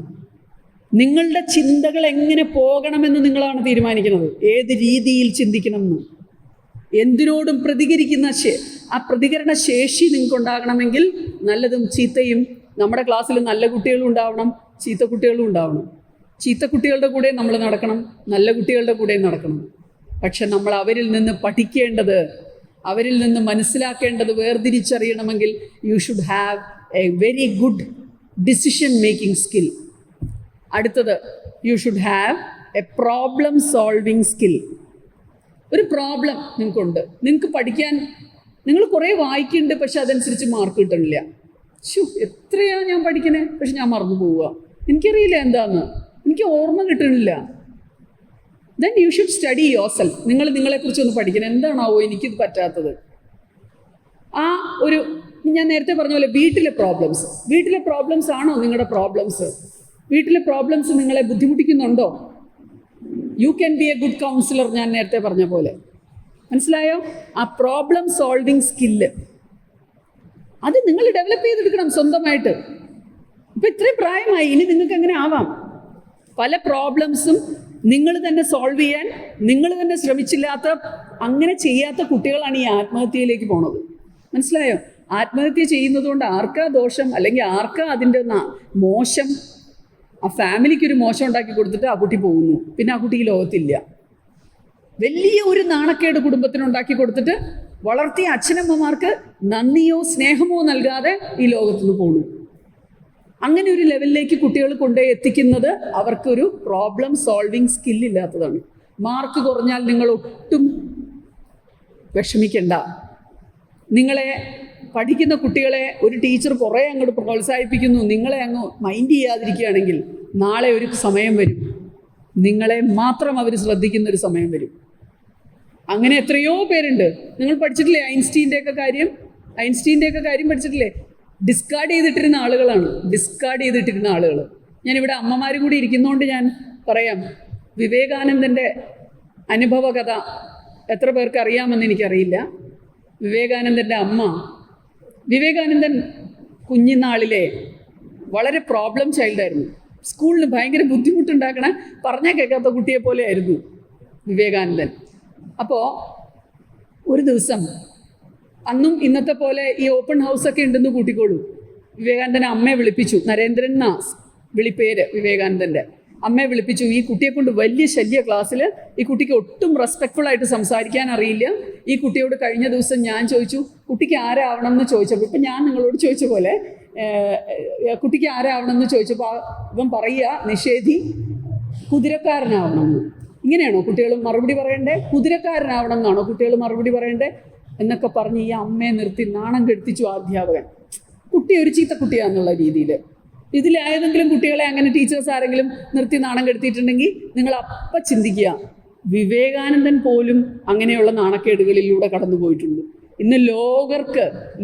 നിങ്ങളുടെ ചിന്തകൾ എങ്ങനെ പോകണമെന്ന് നിങ്ങളാണ് തീരുമാനിക്കുന്നത്. ഏത് രീതിയിൽ ചിന്തിക്കണമെന്ന്, എന്തിനോടും പ്രതികരിക്കുന്ന ആ പ്രതികരണ ശേഷി നിങ്ങൾക്കുണ്ടാകണമെങ്കിൽ നല്ലതും ചീത്തയും. നമ്മുടെ ക്ലാസ്സിൽ നല്ല കുട്ടികളും ഉണ്ടാവണം, ചീത്ത കുട്ടികളും ഉണ്ടാവണം. ചീത്ത കുട്ടികളുടെ കൂടെ നമ്മൾ നടക്കണം, നല്ല കുട്ടികളുടെ കൂടെ നടക്കണം. പക്ഷെ നമ്മൾ അവരിൽ നിന്ന് പഠിക്കേണ്ടത്, അവരിൽ നിന്ന് മനസ്സിലാക്കേണ്ടത്, വേർതിരിച്ചറിയണമെങ്കിൽ you should have a very good decision making skill. അടുത്തത്, you should have a problem solving skill. ഒരു പ്രോബ്ലം നിങ്ങൾക്കുണ്ട്, നിങ്ങൾക്ക് പഠിക്കാൻ, നിങ്ങൾ കുറേ വായിക്കുന്നുണ്ട്, പക്ഷെ അതനുസരിച്ച് മാർക്ക് കിട്ടണില്ല. എത്രയാണ് ഞാൻ പഠിക്കണേ, പക്ഷെ ഞാൻ മറന്നു പോവുക, എനിക്കറിയില്ല എന്താന്ന്, എനിക്ക് ഓർമ്മ കിട്ടണില്ല. Then you should study your self. നിങ്ങൾ നിങ്ങളെക്കുറിച്ചൊന്ന് പഠിക്കണം. എന്താണാവോ എനിക്കിത് പറ്റാത്തത്? ആ ഒരു, ഞാൻ നേരത്തെ പറഞ്ഞ പോലെ വീട്ടിലെ പ്രോബ്ലംസ് ആണോ നിങ്ങളുടെ പ്രോബ്ലംസ്? വീട്ടിലെ പ്രോബ്ലംസ് നിങ്ങളെ ബുദ്ധിമുട്ടിക്കുന്നുണ്ടോ? You can be a good counsellor. ഞാൻ നേരത്തെ പറഞ്ഞ പോലെ, മനസ്സിലായോ? ആ പ്രോബ്ലം സോൾവിങ് സ്കില്ല് അത് നിങ്ങൾ ഡെവലപ്പ് ചെയ്തെടുക്കണം സ്വന്തമായിട്ട്. ഇപ്പം ഇത്രയും പ്രായമായി, ഇനി നിങ്ങൾക്ക് അങ്ങനെ ആവാം. പല പ്രോബ്ലംസും നിങ്ങൾ തന്നെ സോൾവ് ചെയ്യാൻ നിങ്ങൾ തന്നെ ശ്രമിച്ചില്ലാത്ത, അങ്ങനെ ചെയ്യാത്ത കുട്ടികളാണ് ഈ ആത്മഹത്യയിലേക്ക് പോണത്. മനസ്സിലായോ? ആത്മഹത്യ ചെയ്യുന്നതുകൊണ്ട് ആർക്കാ ദോഷം, അല്ലെങ്കിൽ ആർക്കാ അതിൻ്റെ മോശം? ആ ഫാമിലിക്കൊരു മോശം ഉണ്ടാക്കി കൊടുത്തിട്ട് ആ കുട്ടി പോകുന്നു, പിന്നെ ആ കുട്ടി ഈ ലോകത്തില്ല. വലിയ ഒരു നാണക്കേട് കുടുംബത്തിനുണ്ടാക്കി കൊടുത്തിട്ട് വളർത്തിയ അച്ഛനമ്മമാർക്ക് നന്ദിയോ സ്നേഹമോ നൽകാതെ ഈ ലോകത്തുനിന്ന് പോകുന്നു. അങ്ങനെ ഒരു ലെവലിലേക്ക് കുട്ടികൾ കൊണ്ടുപോയി എത്തിക്കുന്നത് അവർക്കൊരു പ്രോബ്ലം സോൾവിങ് സ്കില്ലില്ലാത്തതാണ്. മാർക്ക് കുറഞ്ഞാൽ നിങ്ങൾ ഒട്ടും വിഷമിക്കണ്ട. നിങ്ങളെ പഠിക്കുന്ന കുട്ടികളെ ഒരു ടീച്ചർ കുറേ അങ്ങോട്ട് പ്രോത്സാഹിപ്പിക്കുന്നു, നിങ്ങളെ അങ്ങ് മൈൻഡ് ചെയ്യാതിരിക്കുകയാണെങ്കിൽ നാളെ ഒരു സമയം വരും, നിങ്ങളെ മാത്രം അവർ ശ്രദ്ധിക്കുന്നൊരു സമയം വരും. അങ്ങനെ എത്രയോ പേരുണ്ട്. നിങ്ങൾ പഠിച്ചിട്ടില്ലേ ഐൻസ്റ്റീൻ്റെ ഒക്കെ കാര്യം പഠിച്ചിട്ടില്ലേ? ഡിസ്കാർഡ് ചെയ്തിട്ടിരുന്ന ആളുകൾ. ഞാനിവിടെ അമ്മമാരും കൂടി ഇരിക്കുന്നതുകൊണ്ട് ഞാൻ പറയാം, വിവേകാനന്ദൻ്റെ അനുഭവ കഥ എത്ര പേർക്ക് അറിയാമെന്ന് എനിക്കറിയില്ല. വിവേകാനന്ദൻ്റെ അമ്മ, വിവേകാനന്ദൻ കുഞ്ഞിനാളിലെ വളരെ പ്രോബ്ലം ചൈൽഡായിരുന്നു. സ്കൂളിന് ഭയങ്കര ബുദ്ധിമുട്ടുണ്ടാക്കണ, പറഞ്ഞാൽ കേൾക്കാത്ത കുട്ടിയെ പോലെ ആയിരുന്നു വിവേകാനന്ദൻ. അപ്പോൾ ഒരു ദിവസം, അന്നും ഇന്നത്തെ പോലെ ഈ ഓപ്പൺ ഹൗസൊക്കെ ഉണ്ടെന്ന് കൂട്ടിക്കോളൂ, വിവേകാനന്ദനെ അമ്മയെ വിളിപ്പിച്ചു. നരേന്ദ്രൻ എന്നാ വിളിപ്പേര് വിവേകാനന്ദൻ്റെ. അമ്മയെ വിളിപ്പിച്ചു. ഈ കുട്ടിയെ കൊണ്ട് വലിയ ശല്യ ക്ലാസ്സിൽ. ഈ കുട്ടിക്ക് ഒട്ടും റെസ്പെക്ട്ഫുൾ ആയിട്ട് സംസാരിക്കാൻ അറിയില്ല. ഈ കുട്ടിയോട് കഴിഞ്ഞ ദിവസം ഞാൻ ചോദിച്ചു, കുട്ടിക്ക് ആരാവണം എന്ന് ചോദിച്ചപ്പോൾ, ഇപ്പം ഞാൻ നിങ്ങളോട് ചോദിച്ച പോലെ കുട്ടിക്ക് ആരാവണം എന്ന് ചോദിച്ചപ്പോൾ ഇവൻ പറയുക, നിഷേധി, കുതിരക്കാരനാവണമെന്ന്. ഇങ്ങനെയാണോ കുട്ടികൾ മറുപടി പറയണ്ടേ? കുതിരക്കാരനാവണം എന്നാണോ കുട്ടികൾ മറുപടി പറയണ്ടേ? എന്നൊക്കെ പറഞ്ഞ് ഈ അമ്മയെ നിർത്തി നാണം കെടുത്തിച്ചു അധ്യാപകൻ. കുട്ടി ഒരു ചീത്ത കുട്ടിയാന്നുള്ള രീതിയിൽ. ഇതിലേതെങ്കിലും കുട്ടികളെ അങ്ങനെ ടീച്ചേഴ്സ് ആരെങ്കിലും നിർത്തി നാണം കെടുത്തിയിട്ടുണ്ടെങ്കിൽ നിങ്ങൾ അപ്പം ചിന്തിക്കുക, വിവേകാനന്ദൻ പോലും അങ്ങനെയുള്ള നാണക്കേടുകളിലൂടെ കടന്നു പോയിട്ടുണ്ട്. ഇന്ന്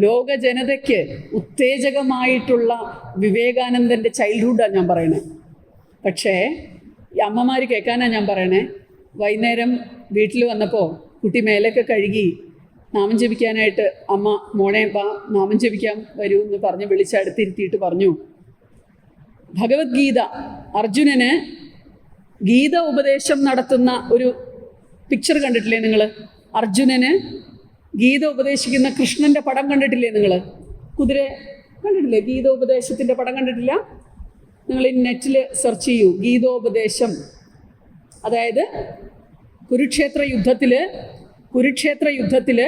ലോക ജനതയ്ക്ക് ഉത്തേജകമായിട്ടുള്ള വിവേകാനന്ദൻ്റെ ചൈൽഡ്ഹുഡാണ് ഞാൻ പറയണേ. പക്ഷേ ഈ അമ്മമാർ കേൾക്കാനാണ് ഞാൻ പറയണേ. വൈകുന്നേരം വീട്ടിൽ വന്നപ്പോൾ കുട്ടി മേലൊക്കെ കഴുകി നാമം ജപിക്കാനായിട്ട് അമ്മ, മോനെ വാ നാമം ജപിക്കാൻ വരൂ എന്ന് പറഞ്ഞ് വിളിച്ചടുത്തിരുത്തിയിട്ട് പറഞ്ഞു, ഭഗവത്ഗീത അർജുനന് ഗീത ഉപദേശം നടത്തുന്ന ഒരു പിക്ചർ കണ്ടിട്ടില്ലേ നിങ്ങൾ? അർജുനന് ഗീത ഉപദേശിക്കുന്ന കൃഷ്ണൻ്റെ പടം കണ്ടിട്ടില്ലേ നിങ്ങൾ? കുതിര കണ്ടിട്ടില്ലേ? ഗീതോപദേശത്തിൻ്റെ പടം കണ്ടിട്ടില്ല? നിങ്ങൾ നെറ്റിൽ സെർച്ച് ചെയ്യൂ ഗീതോപദേശം. അതായത് കുരുക്ഷേത്ര യുദ്ധത്തിൽ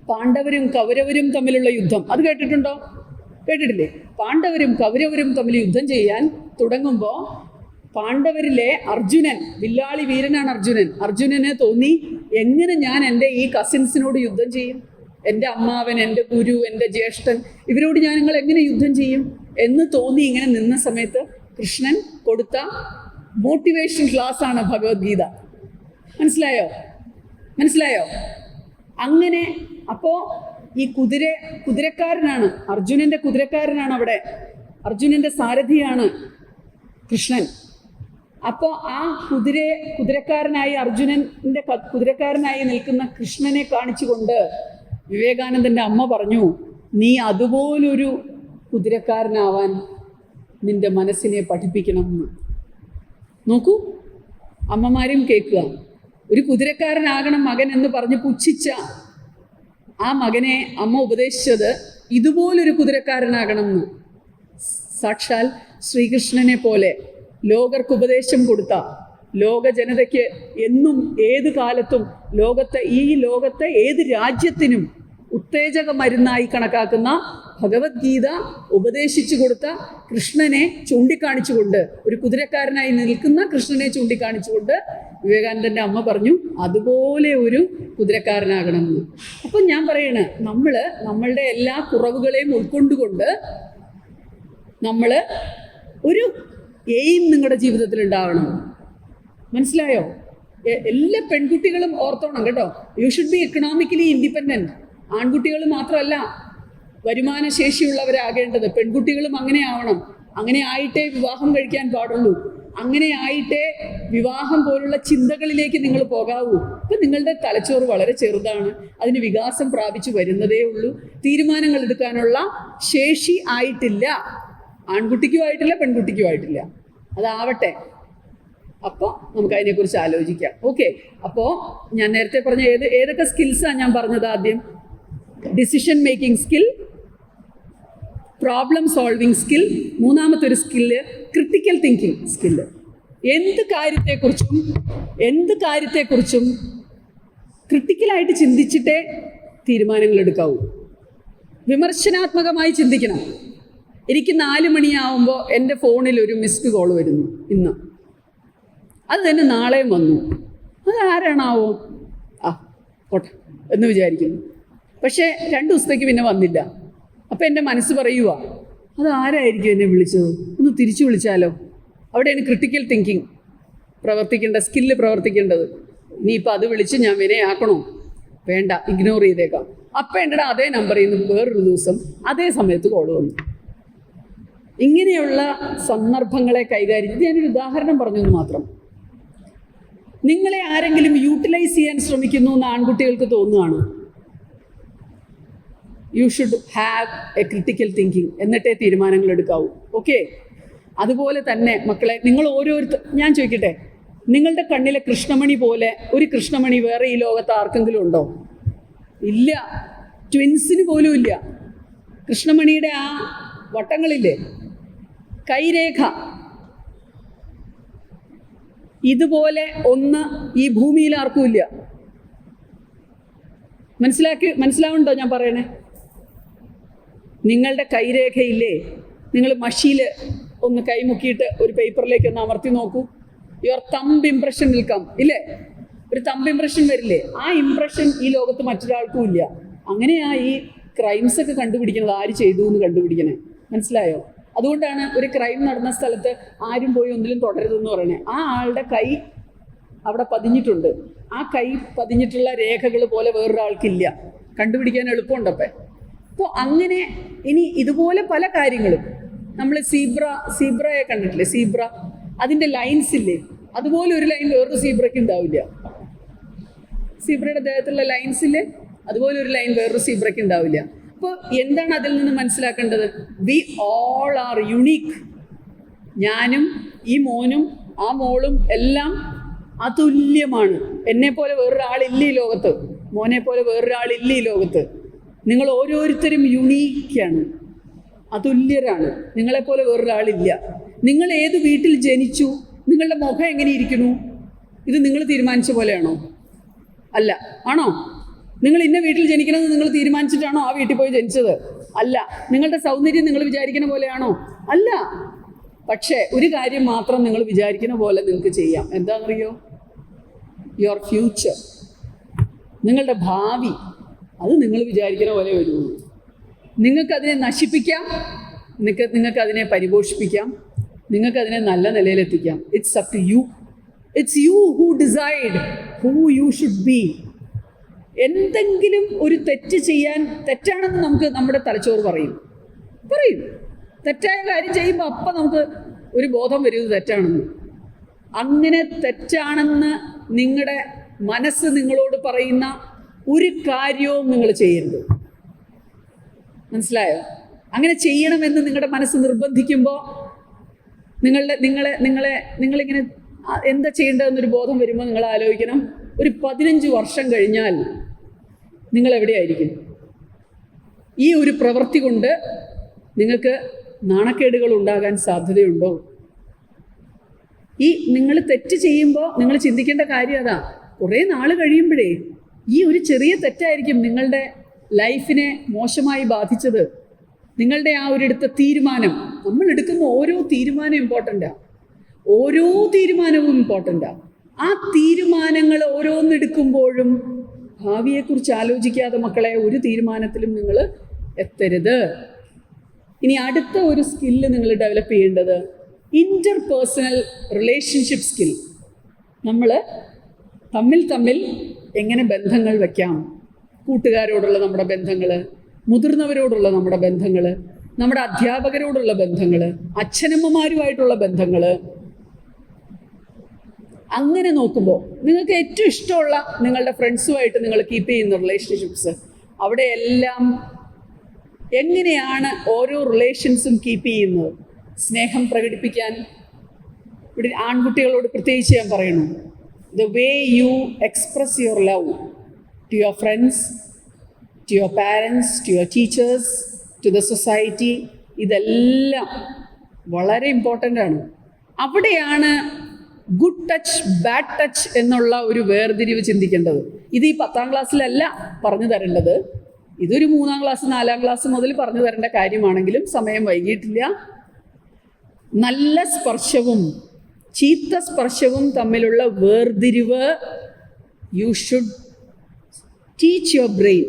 പാണ്ഡവരും കൗരവരും തമ്മിലുള്ള യുദ്ധം, അത് കേട്ടിട്ടുണ്ടോ? കേട്ടിട്ടില്ലേ? പാണ്ഡവരും കൗരവരും തമ്മിൽ യുദ്ധം ചെയ്യാൻ തുടങ്ങുമ്പോൾ പാണ്ഡവരിലെ അർജുനൻ, വില്ലാളി വീരനാണ് അർജുനന് തോന്നി, എങ്ങനെ ഞാൻ എൻ്റെ ഈ കസിൻസിനോട് യുദ്ധം ചെയ്യും? എൻ്റെ അമ്മാവൻ, എൻ്റെ ഗുരു, എൻ്റെ ജ്യേഷ്ഠൻ, ഇവരോട് ഞാൻ നിങ്ങൾ എങ്ങനെ യുദ്ധം ചെയ്യും എന്ന് തോന്നി. ഇങ്ങനെ നിന്ന സമയത്ത് കൃഷ്ണൻ കൊടുത്ത മോട്ടിവേഷൻ ക്ലാസ്സാണ് ഭഗവത്ഗീത. മനസ്സിലായോ? അങ്ങനെ അപ്പോൾ ഈ കുതിരക്കാരനാണ്, അർജുനൻ്റെ കുതിരക്കാരനാണ് അവിടെ, അർജുനൻ്റെ സാരഥിയാണ് കൃഷ്ണൻ. അപ്പോൾ ആ കുതിരക്കാരനായി അർജുനൻ്റെ കുതിരക്കാരനായി നിൽക്കുന്ന കൃഷ്ണനെ കാണിച്ചുകൊണ്ട് വിവേകാനന്ദൻ്റെ അമ്മ പറഞ്ഞു, നീ അതുപോലൊരു കുതിരക്കാരനാവാൻ നിൻ്റെ മനസ്സിനെ പഠിപ്പിക്കണം എന്ന്. നോക്കൂ, അമ്മമാരും കേൾക്കുക. ഒരു കുതിരക്കാരനാകണം മകൻ എന്ന് പറഞ്ഞ് പുച്ഛിച്ച ആ മകനെ അമ്മ ഉപദേശിച്ചത് ഇതുപോലൊരു കുതിരക്കാരനാകണം എന്ന്. സാക്ഷാൽ ശ്രീകൃഷ്ണനെ പോലെ ലോകർക്ക് ഉപദേശം കൊടുത്ത, ലോക ജനതയ്ക്ക് എന്നും ഏത് കാലത്തും ഈ ലോകത്തെ ഏത് രാജ്യത്തിനും ഉത്തേജക മരുന്നായി കണക്കാക്കുന്ന ഭഗവത്ഗീത ഉപദേശിച്ചു കൊടുത്ത കൃഷ്ണനെ ചൂണ്ടിക്കാണിച്ചുകൊണ്ട്, ഒരു കുതിരക്കാരനായി നിൽക്കുന്ന കൃഷ്ണനെ ചൂണ്ടിക്കാണിച്ചുകൊണ്ട് വിവേകാനന്ദൻ്റെ അമ്മ പറഞ്ഞു, അതുപോലെ ഒരു കുതിരക്കാരനാകണമെന്ന്. അപ്പം ഞാൻ പറയണ, നമ്മളുടെ എല്ലാ കുറവുകളെയും ഉൾക്കൊണ്ടുകൊണ്ട് നമ്മൾ ഒരു എയിം നിങ്ങളുടെ ജീവിതത്തിൽ ഉണ്ടാവണം. മനസ്സിലായോ? എല്ലാ പെൺകുട്ടികളും ഓർത്തോണം കേട്ടോ. U should B economically independent. ആൺകുട്ടികൾ മാത്രമല്ല വരുമാന ശേഷിയുള്ളവരാകേണ്ടത്, പെൺകുട്ടികളും അങ്ങനെ ആവണം. അങ്ങനെ ആയിട്ടേ വിവാഹം കഴിക്കാൻ പാടുള്ളൂ. അങ്ങനെ ആയിട്ടേ വിവാഹം പോലുള്ള ചിന്തകളിലേക്ക് നിങ്ങൾ പോകാവൂ. ഇപ്പം നിങ്ങളുടെ തലച്ചോറ് വളരെ ചെറുതാണ്, അതിന് വികാസം പ്രാപിച്ചു വരുന്നതേ ഉള്ളൂ. തീരുമാനങ്ങൾ എടുക്കാനുള്ള ശേഷി ആയിട്ടില്ല. ആൺകുട്ടിക്കും ആയിട്ടില്ല, പെൺകുട്ടിക്കും ആയിട്ടില്ല. അതാവട്ടെ. അപ്പോൾ നമുക്ക് അതിനെക്കുറിച്ച് ആലോചിക്കാം. ഓക്കെ, അപ്പോൾ ഞാൻ നേരത്തെ പറഞ്ഞ ഏതൊക്കെ സ്കിൽസാണ് ഞാൻ പറഞ്ഞത്? ആദ്യം decision making skill, problem solving skill, മൂന്നാമത്തെ ഒരു സ്കില്ല് ക്രിട്ടിക്കൽ തിങ്കിങ് സ്കില്ല്. എന്ത് കാര്യത്തെക്കുറിച്ചും ക്രിട്ടിക്കലായിട്ട് ചിന്തിച്ചിട്ടേ തീരുമാനങ്ങൾ എടുക്കാവൂ. വിമർശനാത്മകമായി ചിന്തിക്കണം. എനിക്ക് 4 മണിയാവുമ്പോൾ എൻ്റെ ഫോണിൽ ഒരു മിസ്ഡ് കോൾ വരുന്നു ഇന്ന്, അത് തന്നെ നാളെയും വന്നു, അത് ആരാണാവോ, പോട്ടെ എന്ന് വിചാരിക്കുന്നു. പക്ഷേ 2 ദിവസത്തേക്ക് പിന്നെ വന്നില്ല. അപ്പം എൻ്റെ മനസ്സ് പറയുക, അത് ആരായിരിക്കും എന്നെ വിളിച്ചത്, ഒന്ന് തിരിച്ചു വിളിച്ചാലോ. അവിടെയാണ് ക്രിട്ടിക്കൽ തിങ്കിങ് സ്കില്ല് പ്രവർത്തിക്കേണ്ടത്. ഇനിയിപ്പോൾ അത് വിളിച്ച് ഞാൻ വിനയാക്കണോ? വേണ്ട, ഇഗ്നോർ ചെയ്തേക്കാം. അപ്പം എൻ്റെ അതേ നമ്പറിൽ നിന്ന് വേറൊരു ദിവസം അതേ സമയത്ത് കോൾ വന്നു. ഇങ്ങനെയുള്ള സന്ദർഭങ്ങളെ കൈകാര്യം ചെയ്ത് ഞാനൊരു ഉദാഹരണം പറഞ്ഞെന്ന് മാത്രം. നിങ്ങളെ ആരെങ്കിലും യൂട്ടിലൈസ് ചെയ്യാൻ ശ്രമിക്കുന്നു എന്ന് ആൺകുട്ടികൾക്ക് തോന്നുകയാണ്, U should have A critical thinking, എന്നിട്ടേ തീരുമാനങ്ങൾ എടുക്കാവൂ. ഓക്കെ, അതുപോലെ തന്നെ മക്കളെ, നിങ്ങൾ ഞാൻ ചോദിക്കട്ടെ, നിങ്ങളുടെ കണ്ണിലെ കൃഷ്ണമണി പോലെ ഒരു കൃഷ്ണമണി വേറെ ഈ ലോകത്ത് ആർക്കെങ്കിലും ഉണ്ടോ? ഇല്ല, ട്വിൻസിന് പോലും ഇല്ല. കൃഷ്ണമണിയുടെ ആ വട്ടങ്ങളില്ലേ, കൈരേഖ, ഇതുപോലെ ഒന്ന് ഈ ഭൂമിയിൽ ആർക്കും ഇല്ല. മനസ്സിലാവുന്നുണ്ടോ ഞാൻ പറയണേ? നിങ്ങളുടെ കൈരേഖയില്ലേ, നിങ്ങൾ മഷിയിൽ ഒന്ന് കൈമുക്കിയിട്ട് ഒരു പേപ്പറിലേക്ക് ഒന്ന് അമർത്തി നോക്കൂ. യുവർ തമ്പ് ഇംപ്രഷൻ നിൽക്കാം ഇല്ലേ? ഒരു തമ്പ് ഇംപ്രഷൻ വരില്ലേ? ആ ഇംപ്രഷൻ ഈ ലോകത്ത് മറ്റൊരാൾക്കും ഇല്ല. അങ്ങനെയാ ഈ ക്രൈംസ് ഒക്കെ കണ്ടുപിടിക്കുന്നത്, ആര് ചെയ്തു എന്ന് കണ്ടുപിടിക്കണേ. മനസ്സിലായോ? അതുകൊണ്ടാണ് ഒരു ക്രൈം നടന്ന സ്ഥലത്ത് ആരും പോയി ഒന്നിലും തുടരുതെന്ന് പറയണേ. ആ ആളുടെ കൈ അവിടെ പതിഞ്ഞിട്ടുണ്ട്. ആ കൈ പതിഞ്ഞിട്ടുള്ള രേഖകൾ പോലെ വേറൊരാൾക്കില്ല. കണ്ടുപിടിക്കാൻ എളുപ്പമുണ്ടപ്പേ. അപ്പോൾ അങ്ങനെ ഇനി ഇതുപോലെ പല കാര്യങ്ങളും നമ്മൾ സീബ്രയെ കണ്ടിട്ടില്ലേ? സീബ്ര, അതിൻ്റെ ലൈൻസ് ഇല്ലേ, അതുപോലെ ഒരു ലൈൻ വേറൊരു സീബ്രയ്ക്ക് ഉണ്ടാവില്ല. സീബ്രയുടെ ദേഹത്തുള്ള ലൈൻസ് ഇല്ലേ, അതുപോലെ ഒരു ലൈൻ വേറൊരു സീബ്രയ്ക്ക് ഉണ്ടാവില്ല. അപ്പോൾ എന്താണ് അതിൽ നിന്ന് മനസ്സിലാക്കേണ്ടത്? We all are unique. ഞാനും ഈ മോനും ആ മോളും എല്ലാം അതുല്യമാണ്. എന്നെപ്പോലെ വേറൊരാളില്ല ഈ ലോകത്ത്, മോനെ പോലെ വേറൊരാളില്ല ഈ ലോകത്ത്. നിങ്ങൾ ഓരോരുത്തരും യുണീക്കാണ്, അതുല്യരാണ്. നിങ്ങളെപ്പോലെ വേറൊരാളില്ല. നിങ്ങൾ ഏത് വീട്ടിൽ ജനിച്ചു, നിങ്ങളുടെ മുഖം എങ്ങനെ ഇരിക്കുന്നു, ഇത് നിങ്ങൾ തീരുമാനിച്ച പോലെയാണോ? അല്ല. ആണോ? നിങ്ങൾ ഇന്ന വീട്ടിൽ ജനിക്കണമെന്ന് നിങ്ങൾ തീരുമാനിച്ചിട്ടാണോ ആ വീട്ടിൽ പോയി ജനിച്ചത്? അല്ല. നിങ്ങളുടെ സൗന്ദര്യം നിങ്ങൾ വിചാരിക്കുന്ന പോലെയാണോ? അല്ല. പക്ഷേ ഒരു കാര്യം മാത്രം നിങ്ങൾ വിചാരിക്കുന്ന പോലെ നിങ്ങൾക്ക് ചെയ്യാം. എന്താണെന്നറിയോ? യുവർ ഫ്യൂച്ചർ, നിങ്ങളുടെ ഭാവി, അത് നിങ്ങൾ വിചാരിക്കുന്ന പോലെ വരുള്ളൂ. നിങ്ങൾക്കതിനെ നശിപ്പിക്കാം, നിങ്ങൾക്കതിനെ പരിപോഷിപ്പിക്കാം, നിങ്ങൾക്കതിനെ നല്ല നിലയിലെത്തിക്കാം. It's up to you. It's you who decide who you should be. എന്തെങ്കിലും ഒരു തെറ്റ് ചെയ്യാൻ, തെറ്റാണെന്ന് നമുക്ക് നമ്മുടെ തലച്ചോറ് പറയും. തെറ്റായ കാര്യം ചെയ്യുമ്പോൾ അപ്പം നമുക്ക് ഒരു ബോധം വരും ഇത് തെറ്റാണെന്ന്. അങ്ങനെ തെറ്റാണെന്ന് നിങ്ങളുടെ മനസ്സ് നിങ്ങളോട് പറയുന്ന ഒരു കാര്യവും നിങ്ങൾ ചെയ്യരുത്. മനസ്സിലായോ? അങ്ങനെ ചെയ്യണമെന്ന് നിങ്ങളുടെ മനസ്സ് നിർബന്ധിക്കുമ്പോൾ നിങ്ങളിങ്ങനെ എന്താ ചെയ്യേണ്ടതെന്നൊരു ബോധം വരുമ്പോൾ നിങ്ങൾ ആലോചിക്കണം, ഒരു 15 വർഷം കഴിഞ്ഞാൽ നിങ്ങൾ എവിടെയായിരിക്കും? ഈ ഒരു പ്രവൃത്തി കൊണ്ട് നിങ്ങൾക്ക് നാണക്കേടുകൾ ഉണ്ടാകാൻ സാധ്യതയുണ്ടോ? ഈ നിങ്ങൾ തെറ്റ് ചെയ്യുമ്പോൾ നിങ്ങൾ ചിന്തിക്കേണ്ട കാര്യം അതാ. കുറേ നാൾ കഴിയുമ്പോഴേ ഈ ഒരു ചെറിയ തെറ്റായിരിക്കും നിങ്ങളുടെ ലൈഫിനെ മോശമായി ബാധിച്ചത്. നിങ്ങളുടെ ആ ഒരെടുത്ത തീരുമാനം, നമ്മൾ എടുക്കുന്ന ഓരോ തീരുമാനം ഇമ്പോർട്ടൻ്റാണ്. ഓരോ തീരുമാനവും ഇമ്പോർട്ടൻ്റാണ്. ആ തീരുമാനങ്ങൾ ഓരോന്നെടുക്കുമ്പോഴും ഭാവിയെക്കുറിച്ച് ആലോചിക്കാതെ മക്കളെ ഒരു തീരുമാനത്തിലും നിങ്ങൾ എത്തരുത്. ഇനി അടുത്ത ഒരു സ്കില്ല് നിങ്ങൾ ഡെവലപ്പ് ചെയ്യേണ്ടത് ഇൻ്റർപേഴ്സണൽ റിലേഷൻഷിപ്പ് സ്കിൽ. നമ്മൾ തമ്മിൽ എങ്ങനെ ബന്ധങ്ങൾ വയ്ക്കാം. കൂട്ടുകാരോടുള്ള നമ്മുടെ ബന്ധങ്ങൾ, മുതിർന്നവരോടുള്ള നമ്മുടെ ബന്ധങ്ങൾ, നമ്മുടെ അധ്യാപകരോടുള്ള ബന്ധങ്ങൾ, അച്ഛനമ്മമാരുമായിട്ടുള്ള ബന്ധങ്ങൾ. അങ്ങനെ നോക്കുമ്പോൾ നിങ്ങൾക്ക് ഏറ്റവും ഇഷ്ടമുള്ള നിങ്ങളുടെ ഫ്രണ്ട്സുമായിട്ട് നിങ്ങൾ കീപ്പ് ചെയ്യുന്ന റിലേഷൻഷിപ്സ്, അവിടെയെല്ലാം എങ്ങനെയാണ് ഓരോ റിലേഷൻസും കീപ്പ് ചെയ്യുന്നത്? സ്നേഹം പ്രകടിപ്പിക്കാൻ ഇവിടെ ആൺകുട്ടികളോട് പ്രത്യേകിച്ച് ഞാൻ പറയണു, the way you express your love to your friends, to your parents, to your teachers, to the society, ഇതെല്ലാം വളരെ ഇമ്പോർട്ടൻ്റ് ആണ്. അവിടെയാണ് ഗുഡ് ടച്ച് ബാഡ് ടച്ച് എന്നുള്ള ഒരു വേർതിരിവ് ചിന്തിക്കേണ്ടത്. ഇത് ഈ 10ാം ക്ലാസ്സിലല്ല പറഞ്ഞു തരേണ്ടത്, ഇതൊരു 3ാം ക്ലാസ് 4ാം ക്ലാസ് മുതൽ പറഞ്ഞു തരേണ്ട കാര്യമാണെങ്കിലും സമയം വൈകിയിട്ടില്ല. നല്ല സ്പർശവും ചീത്ത സ്പർശവും തമ്മിലുള്ള വേർതിരിവ് you should teach your brain.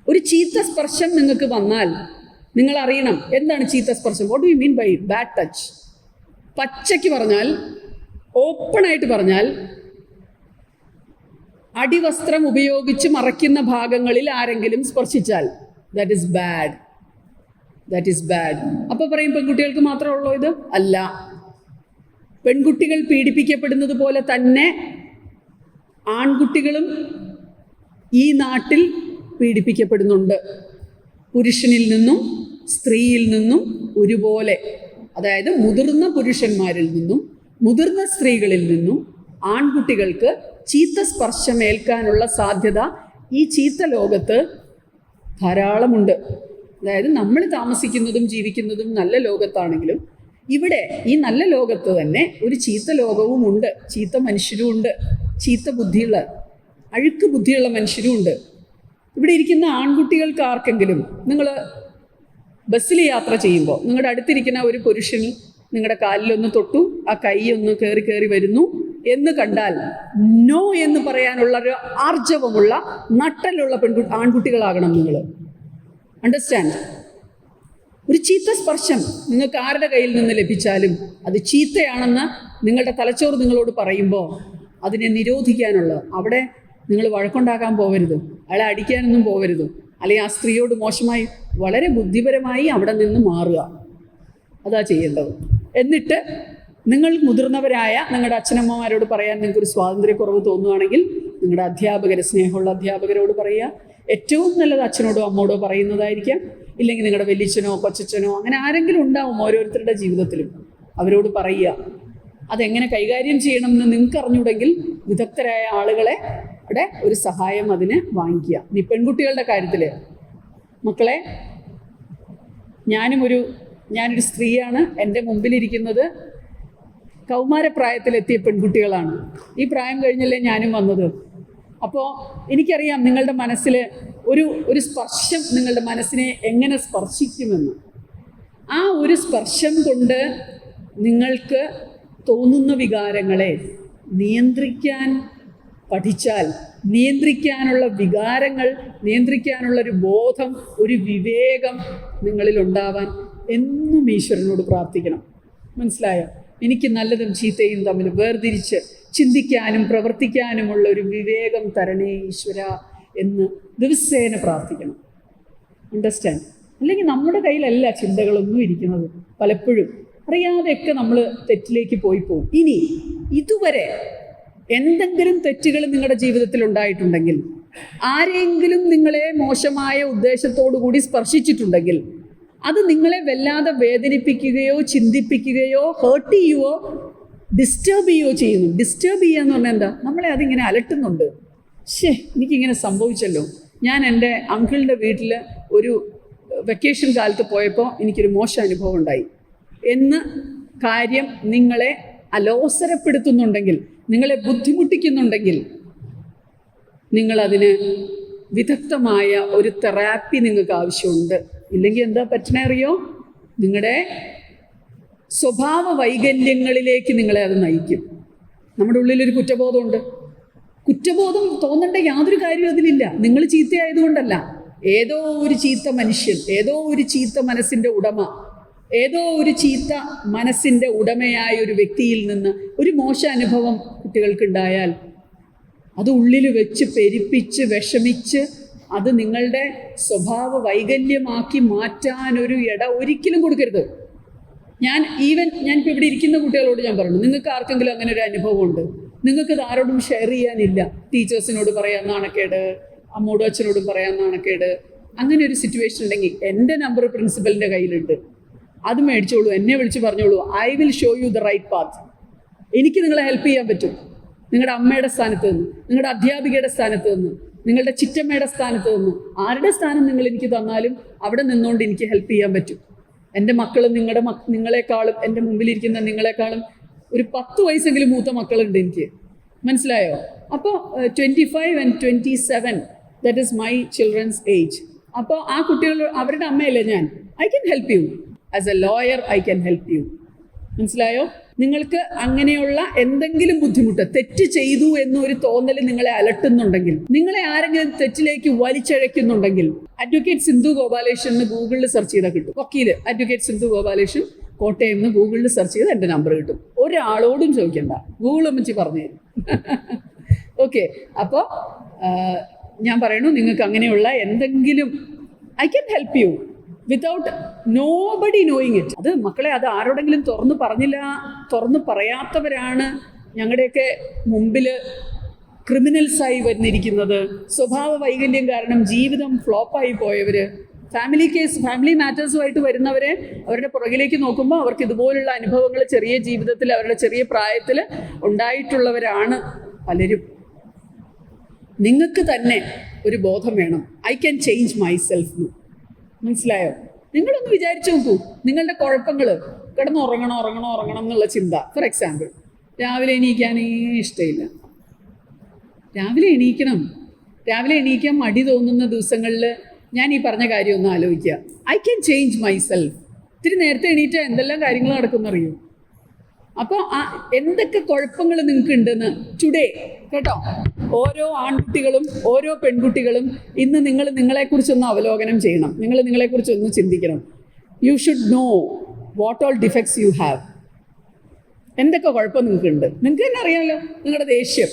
ഒരു ചീത്ത സ്പർശം നിങ്ങൾക്ക് വന്നാൽ നിങ്ങൾ അറിയണം എന്താണ് ചീത്ത സ്പർശം. What do you mean by bad touch? പച്ചയ്ക്ക് പറഞ്ഞാൽ, ഓപ്പണായിട്ട് പറഞ്ഞാൽ, അടിവസ്ത്രം ഉപയോഗിച്ച് മറയ്ക്കുന്ന ഭാഗങ്ങളിൽ ആരെങ്കിലും സ്പർശിച്ചാൽ ദാറ്റ് ഈസ് ബാഡ്. അപ്പോൾ പറയും പെൺകുട്ടികൾക്ക് മാത്രമേ ഉള്ളൂ ഇത്? അല്ല. പെൺകുട്ടികൾ പീഡിപ്പിക്കപ്പെടുന്നത് പോലെ തന്നെ ആൺകുട്ടികളും ഈ നാട്ടിൽ പീഡിപ്പിക്കപ്പെടുന്നുണ്ട്. പുരുഷനിൽ നിന്നും സ്ത്രീയിൽ നിന്നും ഒരുപോലെ. അതായത് മുതിർന്ന പുരുഷന്മാരിൽ നിന്നും മുതിർന്ന സ്ത്രീകളിൽ നിന്നും ആൺകുട്ടികൾക്ക് ചീത്ത സ്പർശമേൽക്കാനുള്ള സാധ്യത ഈ ചീത്ത ലോകത്ത് ധാരാളമുണ്ട്. അതായത് നമ്മൾ താമസിക്കുന്നതും ജീവിക്കുന്നതും നല്ല ലോകത്താണെങ്കിലും ഇവിടെ ഈ നല്ല ലോകത്ത് തന്നെ ഒരു ചീത്ത ലോകവും ഉണ്ട്. ചീത്ത മനുഷ്യരും ഉണ്ട്, ചീത്ത ബുദ്ധിയുള്ള, അഴുക്ക് ബുദ്ധിയുള്ള മനുഷ്യരും ഉണ്ട്. ഇവിടെ ഇരിക്കുന്ന ആൺകുട്ടികൾക്ക് ആർക്കെങ്കിലും നിങ്ങൾ ബസ്സിൽ യാത്ര ചെയ്യുമ്പോൾ നിങ്ങളുടെ അടുത്തിരിക്കുന്ന ഒരു പുരുഷൻ നിങ്ങളുടെ കാലിലൊന്ന് തൊട്ടു, ആ കൈ ഒന്ന് കയറി വരുന്നു എന്ന് കണ്ടാൽ നോ എന്ന് പറയാനുള്ള ഒരു ആർജവമുള്ള നട്ടലുള്ള ആൺകുട്ടികളാകണം നിങ്ങൾ. അണ്ടർസ്റ്റാൻഡ്? ഒരു ചീത്ത സ്പർശം നിങ്ങൾക്ക് ആരുടെ കയ്യിൽ നിന്ന് ലഭിച്ചാലും അത് ചീത്തയാണെന്ന് നിങ്ങളുടെ തലച്ചോറ് നിങ്ങളോട് പറയുമ്പോൾ അതിനെ നിരോധിക്കാനുള്ള, അവിടെ നിങ്ങൾ വഴക്കുണ്ടാക്കാൻ പോകരുത്, അയാളെ അടിക്കാനൊന്നും പോകരുത്, അല്ലെങ്കിൽ ആ സ്ത്രീയോട് മോശമായി, വളരെ ബുദ്ധിപരമായി അവിടെ നിന്ന് മാറുക. അതാ ചെയ്യേണ്ടത്. എന്നിട്ട് നിങ്ങൾ മുതിർന്നവരായ നിങ്ങളുടെ അച്ഛനമ്മമാരോട് പറയാൻ നിങ്ങൾക്കൊരു സ്വാതന്ത്ര്യക്കുറവ് തോന്നുകയാണെങ്കിൽ നിങ്ങളുടെ അധ്യാപകർ, സ്നേഹമുള്ള അധ്യാപകരോട് പറയുക. ഏറ്റവും നല്ലത് അച്ഛനോടോ അമ്മോടോ പറയുന്നതായിരിക്കാം. ഇല്ലെങ്കിൽ നിങ്ങളുടെ വലിയച്ഛനോ കൊച്ചച്ഛനോ അങ്ങനെ ആരെങ്കിലും ഉണ്ടാവും ഓരോരുത്തരുടെ ജീവിതത്തിലും. അവരോട് പറയുക. അതെങ്ങനെ കൈകാര്യം ചെയ്യണമെന്ന് നിങ്ങൾക്ക് അറിഞ്ഞൂടെങ്കിൽ വിദഗ്ധരായ ആളുകളെ ഒരു സഹായം അതിന് വാങ്ങിക്കുക. ഇനി പെൺകുട്ടികളുടെ കാര്യത്തിൽ, മക്കളെ, ഞാനൊരു സ്ത്രീയാണ്. എൻ്റെ മുമ്പിലിരിക്കുന്നത് കൗമാരപ്രായത്തിലെത്തിയ പെൺകുട്ടികളാണ്. ഈ പ്രായം കഴിഞ്ഞല്ലേ ഞാനും വന്നത്. അപ്പോൾ എനിക്കറിയാം നിങ്ങളുടെ മനസ്സിൽ ഒരു സ്പർശം നിങ്ങളുടെ മനസ്സിനെ എങ്ങനെ സ്പർശിക്കുമെന്ന്. ആ ഒരു സ്പർശം കൊണ്ട് നിങ്ങൾക്ക് തോന്നുന്ന വികാരങ്ങളെ നിയന്ത്രിക്കാൻ പഠിച്ചാൽ, നിയന്ത്രിക്കാനുള്ള വികാരങ്ങൾ നിയന്ത്രിക്കാനുള്ളൊരു ബോധം, ഒരു വിവേകം നിങ്ങളിൽ ഉണ്ടാവാൻ എന്നും ഈശ്വരനോട് പ്രാർത്ഥിക്കണം. മനസ്സിലായോ? എനിക്ക് നല്ലതും ചീത്തയും തമ്മിൽ വേർതിരിച്ച് ചിന്തിക്കാനും പ്രവർത്തിക്കാനുമുള്ള ഒരു വിവേകം തരണേ ഈശ്വര എന്ന് ദിവസേന പ്രാർത്ഥിക്കണം. അണ്ടർസ്റ്റാൻഡ്? അല്ലെങ്കിൽ നമ്മുടെ കയ്യിലല്ല ചിന്തകളൊന്നും ഇരിക്കുന്നത്. പലപ്പോഴും അറിയാതെയൊക്കെ നമ്മൾ തെറ്റിലേക്ക് പോയി പോകും. ഇനി ഇതുവരെ എന്തെങ്കിലും തെറ്റുകൾ നിങ്ങളുടെ ജീവിതത്തിൽ ഉണ്ടായിട്ടുണ്ടെങ്കിൽ, ആരെങ്കിലും നിങ്ങളെ മോശമായ ഉദ്ദേശത്തോടു കൂടി സ്പർശിച്ചിട്ടുണ്ടെങ്കിൽ, അത് നിങ്ങളെ വല്ലാതെ വേദനിപ്പിക്കുകയോ ചിന്തിപ്പിക്കുകയോ ഹേർട്ട് ചെയ്യുകയോ ഡിസ്റ്റർബ് ചെയ്യുകയോ ചെയ്യുന്നു. ഡിസ്റ്റർബ് ചെയ്യുക എന്ന് പറഞ്ഞാൽ എന്താ? നമ്മളെ അതിങ്ങനെ അലട്ടുന്നുണ്ട്. എനിക്കിങ്ങനെ സംഭവിച്ചല്ലോ. ഞാൻ എൻ്റെ അങ്കിളിൻ്റെ വീട്ടിൽ ഒരു വെക്കേഷൻ കാലത്ത് പോയപ്പോൾ എനിക്കൊരു മോശം അനുഭവം ഉണ്ടായി എന്ന് കാര്യം നിങ്ങളെ അലോസരപ്പെടുത്തുന്നുണ്ടെങ്കിൽ, നിങ്ങളെ ബുദ്ധിമുട്ടിക്കുന്നുണ്ടെങ്കിൽ, നിങ്ങളതിന് വിദഗ്ധമായ ഒരു തെറാപ്പി നിങ്ങൾക്ക് ആവശ്യമുണ്ട്. ഇല്ലെങ്കിൽ എന്താ പറ്റണേ അറിയോ? നിങ്ങളുടെ സ്വഭാവ വൈകല്യങ്ങളിലേക്ക് നിങ്ങളെ അത് നയിക്കും. നമ്മുടെ ഉള്ളിലൊരു കുറ്റബോധമുണ്ട്. കുറ്റബോധം തോന്നേണ്ട യാതൊരു കാര്യവും അതിലില്ല. നിങ്ങൾ ചീത്തയായതുകൊണ്ടല്ല. ഏതോ ഒരു ചീത്ത മനുഷ്യൻ, ഏതോ ഒരു ചീത്ത മനസ്സിൻ്റെ ഉടമ, ഏതോ ഒരു ചീത്ത മനസ്സിൻ്റെ ഉടമയായ ഒരു വ്യക്തിയിൽ നിന്ന് ഒരു മോശ അനുഭവം കുട്ടികൾക്കുണ്ടായാൽ അത് ഉള്ളിൽ വെച്ച് പെരുപ്പിച്ച് വിഷമിച്ച് അത് നിങ്ങളുടെ സ്വഭാവ വൈകല്യമാക്കി മാറ്റാനൊരു ഒരിക്കലും കൊടുക്കരുത്. ഞാനിപ്പോൾ ഇവിടെ ഇരിക്കുന്ന കുട്ടികളോട് ഞാൻ പറഞ്ഞു, നിങ്ങൾക്ക് ആർക്കെങ്കിലും അങ്ങനെ ഒരു അനുഭവമുണ്ട്, നിങ്ങൾക്കത് ആരോടും ഷെയർ ചെയ്യാനില്ല. ടീച്ചേഴ്സിനോട് പറയാൻ നാണക്കേട്, അമ്മോടും അച്ഛനോടും പറയാൻ നാണക്കേട്. അങ്ങനെ ഒരു സിറ്റുവേഷൻ ഉണ്ടെങ്കിൽ എൻ്റെ നമ്പർ പ്രിൻസിപ്പലിൻ്റെ കയ്യിലുണ്ട്. അത് മേടിച്ചോളൂ, എന്നെ വിളിച്ച് പറഞ്ഞോളൂ. I will show you the right path. എനിക്ക് നിങ്ങളെ ഹെൽപ്പ് ചെയ്യാൻ പറ്റും. നിങ്ങളുടെ അമ്മയുടെ സ്ഥാനത്ത് നിന്ന്, നിങ്ങളുടെ അധ്യാപികയുടെ സ്ഥാനത്ത് നിന്ന്, നിങ്ങളുടെ ചിറ്റമ്മയുടെ സ്ഥാനത്ത് നിന്ന്, ആരുടെ സ്ഥാനം നിങ്ങൾ എനിക്ക് തന്നാലും അവിടെ നിന്നുകൊണ്ട് എനിക്ക് ഹെൽപ്പ് ചെയ്യാൻ പറ്റും. എൻ്റെ മക്കൾ നിങ്ങളെക്കാളും, എൻ്റെ മുമ്പിലിരിക്കുന്ന നിങ്ങളെക്കാളും ഒരു 10 വയസ്സെങ്കിലും മൂത്ത മക്കളുണ്ട് എനിക്ക്. മനസ്സിലായോ? അപ്പോൾ 25 and 27, that is my children's age. അപ്പോൾ ആ കുട്ടികൾ അവരുടെ അമ്മയല്ലേ ഞാൻ. I can help you as a lawyer. I can help you. മനസ്സിലായോ? നിങ്ങൾക്ക് അങ്ങനെയുള്ള എന്തെങ്കിലും ബുദ്ധിമുട്ട്, തെറ്റ് ചെയ്തു എന്നൊരു തോന്നൽ നിങ്ങളെ അലട്ടുന്നുണ്ടെങ്കിൽ, നിങ്ങളെ ആരെങ്കിലും തെറ്റിലേക്ക് വലിച്ചഴയ്ക്കുന്നുണ്ടെങ്കിൽ, അഡ്വക്കേറ്റ് സിന്ധു ഗോപാലേഷൻ എന്ന് ഗൂഗിളിൽ സെർച്ച് ചെയ്താൽ കിട്ടും. വക്കീല് അഡ്വക്കേറ്റ് സിന്ധു ഗോപാലേഷൻ കോട്ടയം എന്ന് ഗൂഗിളിൽ സെർച്ച് ചെയ്ത് എൻ്റെ നമ്പർ കിട്ടും. ഒരാളോടും ചോദിക്കണ്ട, ഗൂഗിൾ അമ്മച്ചി പറഞ്ഞു തരും. ഓക്കെ. അപ്പോൾ ഞാൻ പറയണു, നിങ്ങൾക്ക് അങ്ങനെയുള്ള എന്തെങ്കിലും, I can help you without nobody knowing it. അത് മക്കളെ, അത് ആരോടെങ്കിലും തുറന്നു പറയാത്തവരാണ് ഞങ്ങളുടെയൊക്കെ മുമ്പിൽ ക്രിമിനൽസായി വന്നിരിക്കുന്നത്. സ്വഭാവ വൈകല്യം കാരണം ജീവിതം ഫ്ലോപ്പായി പോയവർ, ഫാമിലി മാറ്റേഴ്സുമായിട്ട് വരുന്നവരെ അവരുടെ പുറകിലേക്ക് നോക്കുമ്പോൾ അവർക്ക് ഇതുപോലുള്ള അനുഭവങ്ങൾ ചെറിയ ജീവിതത്തിൽ, അവരുടെ ചെറിയ പ്രായത്തിൽ ഉണ്ടായിട്ടുള്ളവരാണ് പലരും. നിങ്ങൾക്ക് തന്നെ ഒരു ബോധം വേണം. I can change myself. മനസ്സിലായോ? നിങ്ങളൊന്ന് വിചാരിച്ചു നോക്കൂ, നിങ്ങളുടെ കുഴപ്പങ്ങൾ, ഉറങ്ങണം എന്നുള്ള ചിന്ത. ഫോർ എക്സാമ്പിൾ, രാവിലെ എണീക്കാനേ ഇഷ്ടമില്ല. രാവിലെ എണീക്കാൻ മടി തോന്നുന്ന ദിവസങ്ങളിൽ ഞാൻ ഈ പറഞ്ഞ കാര്യം ഒന്ന് ആലോചിക്കുക. I can change myself. ഇത്തിരി നേരത്തെ എണീറ്റാൽ എന്തെല്ലാം കാര്യങ്ങൾ നടക്കുമെന്നറിയൂ. അപ്പോൾ എന്തൊക്കെ കുഴപ്പങ്ങൾ നിങ്ങൾക്ക് ഉണ്ടെന്ന് ടുഡേ, കേട്ടോ, ഓരോ ആൺകുട്ടികളും ഓരോ പെൺകുട്ടികളും ഇന്ന് നിങ്ങളെക്കുറിച്ചൊന്ന് അവലോകനം ചെയ്യണം. നിങ്ങളെക്കുറിച്ചൊന്ന് ചിന്തിക്കണം. You should know what all defects you have. എന്തൊക്കെ കുഴപ്പം നിങ്ങൾക്കുണ്ട് നിങ്ങൾക്ക് തന്നെ അറിയാമല്ലോ. നിങ്ങളുടെ ദേഷ്യം,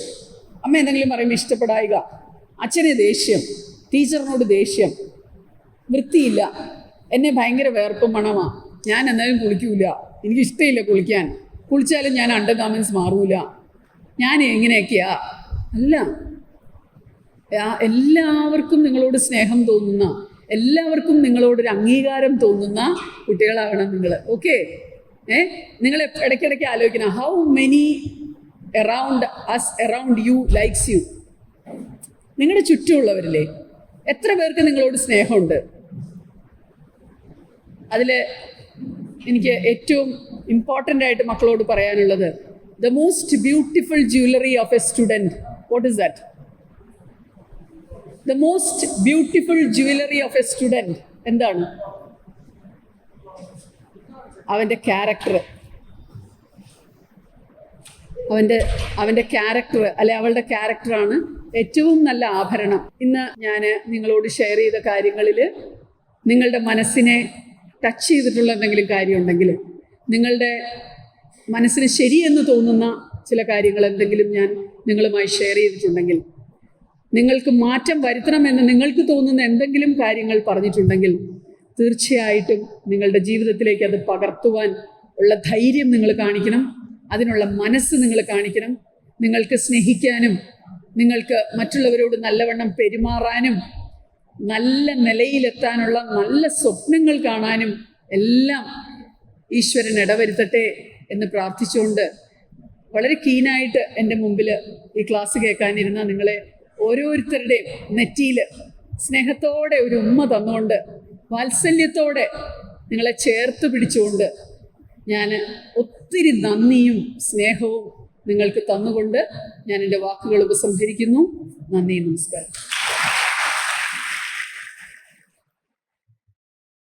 അമ്മ എന്തെങ്കിലും പറയുമ്പോൾ ഇഷ്ടപ്പെടായിക, അച്ഛനെ ദേഷ്യം, ടീച്ചറിനോട് ദേഷ്യം, വൃത്തിയില്ല, എന്നെ ഭയങ്കര വേർപ്പും മണമാണ്, ഞാൻ എന്നാലും കുളിക്കൂല, എനിക്കിഷ്ടമില്ല കുളിക്കാൻ, കുളിച്ചാലും ഞാൻ അണ്ടർഗാർമെൻറ്റ്സ് മാറൂല, ഞാൻ എങ്ങനെയൊക്കെയാ. അല്ല, എല്ലാവർക്കും നിങ്ങളോട് സ്നേഹം തോന്നുന്ന, എല്ലാവർക്കും നിങ്ങളോടൊരു അംഗീകാരം തോന്നുന്ന കുട്ടികളാവണം നിങ്ങൾ. ഓക്കെ? നിങ്ങൾ ഇടയ്ക്കിടയ്ക്ക് ആലോചിക്കണം, how many around you likes you. നിങ്ങളുടെ ചുറ്റുമുള്ളവരില്ലേ, എത്ര പേർക്ക് നിങ്ങളോട് സ്നേഹമുണ്ട്? അതിൽ എനിക്ക് ഏറ്റവും ഇമ്പോർട്ടൻ്റ് ആയിട്ട് മക്കളോട് പറയാനുള്ളത്, the most beautiful jewellery of A student, what is that? The most beautiful jewellery of A student എന്താണ്? അവൻ്റെ ക്യാരക്ടർ. അവൻ്റെ ക്യാരക്ടർ അല്ലെ അവളുടെ ക്യാരക്ടറാണ് ഏറ്റവും നല്ല ആഭരണം. ഇന്ന് ഞാൻ നിങ്ങളോട് ഷെയർ ചെയ്ത കാര്യങ്ങളിൽ നിങ്ങളുടെ മനസ്സിനെ ടച്ച് ചെയ്തിട്ടുള്ള എന്തെങ്കിലും കാര്യമുണ്ടെങ്കിൽ, നിങ്ങളുടെ മനസ്സിന് ശരിയെന്ന് തോന്നുന്ന ചില കാര്യങ്ങൾ എന്തെങ്കിലും ഞാൻ നിങ്ങളുമായി ഷെയർ ചെയ്തിട്ടുണ്ടെങ്കിൽ, നിങ്ങൾക്ക് മാറ്റം വരുത്തണമെന്ന് നിങ്ങൾക്ക് തോന്നുന്ന എന്തെങ്കിലും കാര്യങ്ങൾ പറഞ്ഞിട്ടുണ്ടെങ്കിൽ, തീർച്ചയായിട്ടും നിങ്ങളുടെ ജീവിതത്തിലേക്ക് അത് പകർത്തുവാൻ ഉള്ള ധൈര്യം നിങ്ങൾ കാണിക്കണം, അതിനുള്ള മനസ്സ് നിങ്ങൾ കാണിക്കണം. നിങ്ങൾക്ക് സ്നേഹിക്കാനും നിങ്ങൾക്ക് മറ്റുള്ളവരോട് നല്ലവണ്ണം പെരുമാറാനും നല്ല നിലയിലെത്താനുള്ള നല്ല സ്വപ്നങ്ങൾ കാണാനും എല്ലാം ഈശ്വരൻ ഇടവരുത്തട്ടെ എന്ന് പ്രാർത്ഥിച്ചുകൊണ്ട്, വളരെ കീനായിട്ട് എൻ്റെ മുമ്പിൽ ഈ ക്ലാസ് കേൾക്കാനിരുന്ന നിങ്ങളെ ഓരോരുത്തരുടെയും നെറ്റിയിൽ സ്നേഹത്തോടെ ഒരു ഉമ്മ തന്നുകൊണ്ട്, വാത്സല്യത്തോടെ നിങ്ങളെ ചേർത്ത് പിടിച്ചുകൊണ്ട്, ഞാൻ ഒത്തിരി നന്ദിയും സ്നേഹവും നിങ്ങൾക്ക് തന്നുകൊണ്ട് ഞാൻ എൻ്റെ വാക്കുകൾ ഉപസംഹരിക്കുന്നു. നന്ദി, നമസ്കാരം.